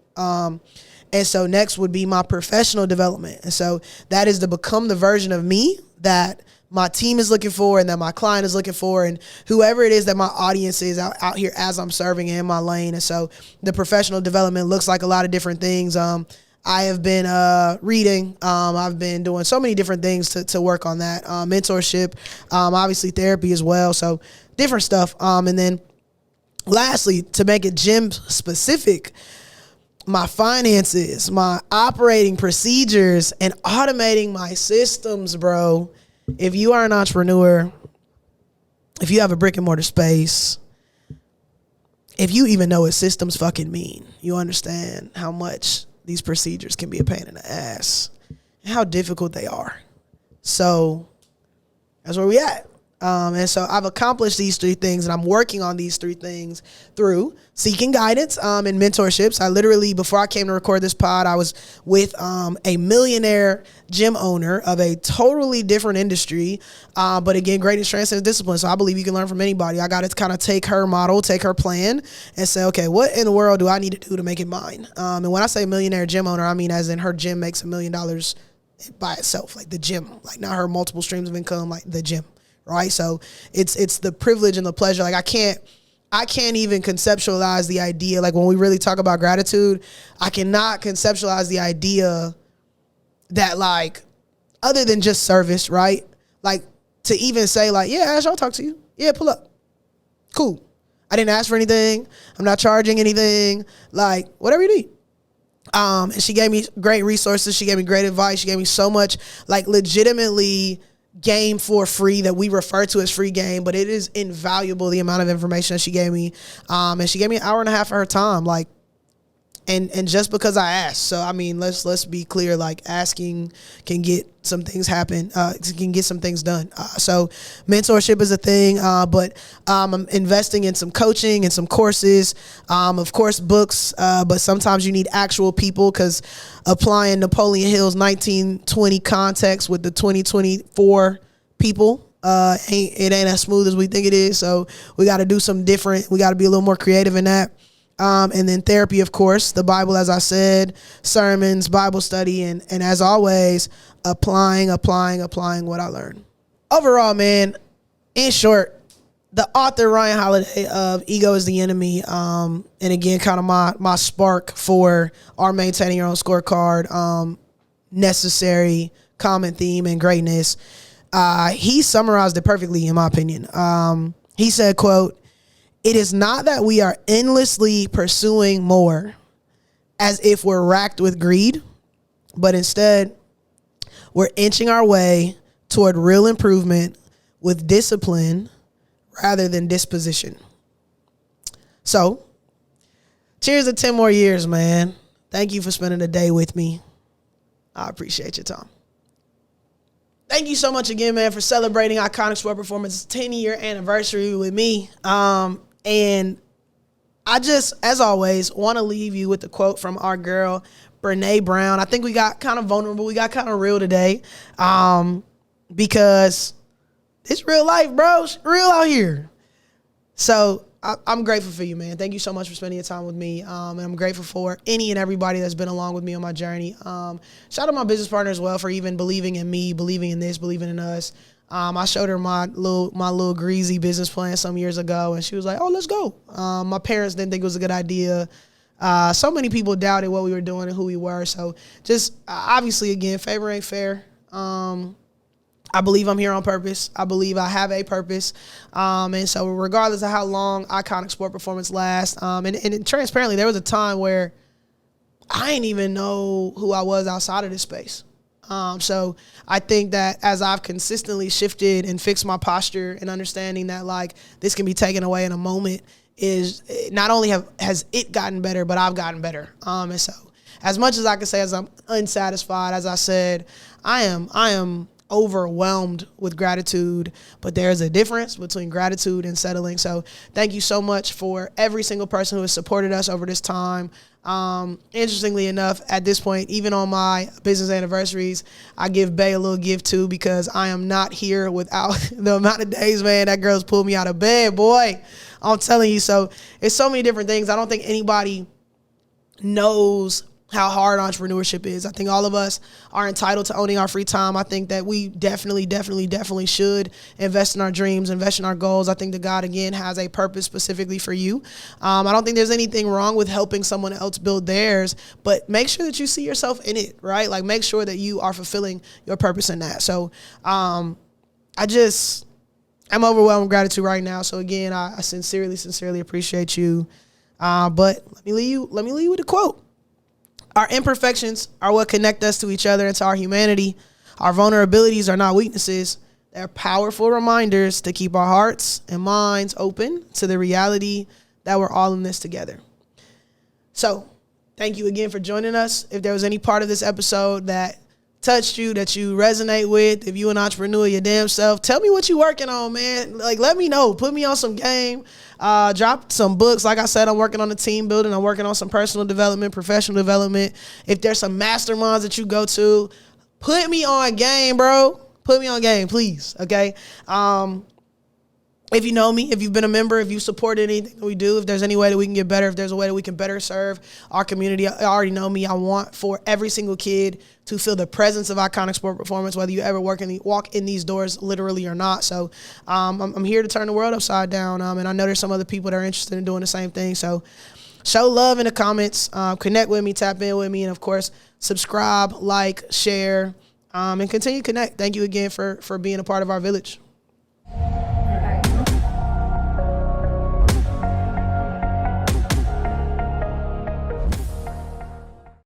And so next would be my professional development. And so that is to become the version of me that my team is looking for and that my client is looking for, and whoever it is that my audience is out here as I'm serving in my lane. And so the professional development looks like a lot of different things. I have been reading. I've been doing so many different things to work on that. Mentorship, obviously therapy as well. So different stuff. And then lastly, to make it gym specific, my finances, my operating procedures, and automating my systems, bro. If you are an entrepreneur, if you have a brick and mortar space, if you even know what systems fucking mean, you understand how much these procedures can be a pain in the ass and how difficult they are. So that's where we at. And so I've accomplished these 3 things, and I'm working on these 3 things through seeking guidance and mentorships. I literally, before I came to record this pod, I was with a millionaire gym owner of a totally different industry. But again, greatness transcends discipline. So I believe you can learn from anybody. I got to kind of take her model, take her plan, and say, okay, what in the world do I need to do to make it mine? And when I say millionaire gym owner, I mean as in her gym makes $1 million by itself, like the gym, like not her multiple streams of income, like the gym. Right. So it's the privilege and the pleasure. Like I can't even conceptualize the idea. Like when we really talk about gratitude, I cannot conceptualize the idea that, like, other than just service, right? Like to even say like, yeah, Ash, I'll talk to you. Yeah, pull up. Cool. I didn't ask for anything. I'm not charging anything. Like whatever you need. And she gave me great resources. She gave me great advice. She gave me so much, like, legitimately game for free that we refer to as free game, but it is invaluable, the amount of information that she gave me. And she gave me an hour and a half of her time, like, and just because I asked. So I mean, let's be clear, like asking can get some things happen, can get some things done. So mentorship is a thing, but I'm investing in some coaching and some courses, of course books, but sometimes you need actual people, because applying Napoleon Hill's 1920 context with the 2024 people, it ain't as smooth as we think it is. So we got to do some different. We got to be a little more creative in that. And then therapy, of course, the Bible, as I said, sermons, Bible study, and as always, applying what I learned. Overall, man, in short, the author Ryan Holiday of Ego is the Enemy, and again, kind of my spark for our Maintaining Your Own Scorecard, necessary, common theme, and greatness. He summarized it perfectly, in my opinion. He said, quote, "It is not that we are endlessly pursuing more as if we're racked with greed, but instead we're inching our way toward real improvement with discipline rather than disposition." So, cheers to 10 more years, man. Thank you for spending the day with me. I appreciate your time. Thank you so much again, man, for celebrating Iconic Sport Performance's 10-year anniversary with me. And I just, as always, want to leave you with a quote from our girl, Brene Brown. I think we got kind of vulnerable. We got kind of real today, because it's real life, bro. It's real out here. So I'm grateful for you, man. Thank you so much for spending your time with me. And I'm grateful for any and everybody that's been along with me on my journey. Shout out to my business partner as well for even believing in me, believing in this, believing in us. I showed her my little greasy business plan some years ago, and she was like, "Oh, let's go." My parents didn't think it was a good idea. So many people doubted what we were doing and who we were. So just obviously, again, favor ain't fair. I believe I'm here on purpose. I believe I have a purpose. And so regardless of how long Iconic Sport Performance lasts, and transparently, there was a time where I didn't even know who I was outside of this space. So I think that as I've consistently shifted and fixed my posture and understanding that, like, this can be taken away in a moment, is not only has it gotten better, but I've gotten better. And so as much as I can say as I'm unsatisfied, as I said, I am overwhelmed with gratitude, but there's a difference between gratitude and settling. So thank you so much for every single person who has supported us over this time. Interestingly enough, at this point, even on my business anniversaries, I give Bay a little gift too, because I am not here without the amount of days, man, that girl's pulled me out of bed, boy. I'm telling you. So it's so many different things. I don't think anybody knows how hard entrepreneurship is. I think all of us are entitled to owning our free time. I think that we definitely should invest in our dreams, invest in our goals. I think that God, again, has a purpose specifically for you. I don't think there's anything wrong with helping someone else build theirs, but make sure that you see yourself in it, right? Like, make sure that you are fulfilling your purpose in that. So I'm overwhelmed with gratitude right now. So again, I sincerely appreciate you. But let me leave you with a quote. Our imperfections are what connect us to each other and to our humanity. Our vulnerabilities are not weaknesses. They're powerful reminders to keep our hearts and minds open to the reality that we're all in this together. So thank you again for joining us. If there was any part of this episode that touched you, that you resonate with, if you an entrepreneur your damn self, tell me what you working on, man. Like, let me know. Put me on some game. Drop some books. Like I said, I'm working on the team building. I'm working on some personal development, professional development. If there's some masterminds that you go to, put me on game, bro. Put me on game, please. Okay. If you know me, if you've been a member, if you support anything that we do, if there's any way that we can get better, if there's a way that we can better serve our community, I already know me. I want for every single kid to feel the presence of iconic sport performance, whether you ever walk in these doors literally or not. So I'm here to turn the world upside down. And I know there's some other people that are interested in doing the same thing. So show love in the comments, connect with me, tap in with me, and of course, subscribe, like, share, and continue to connect. Thank you again for being a part of our village.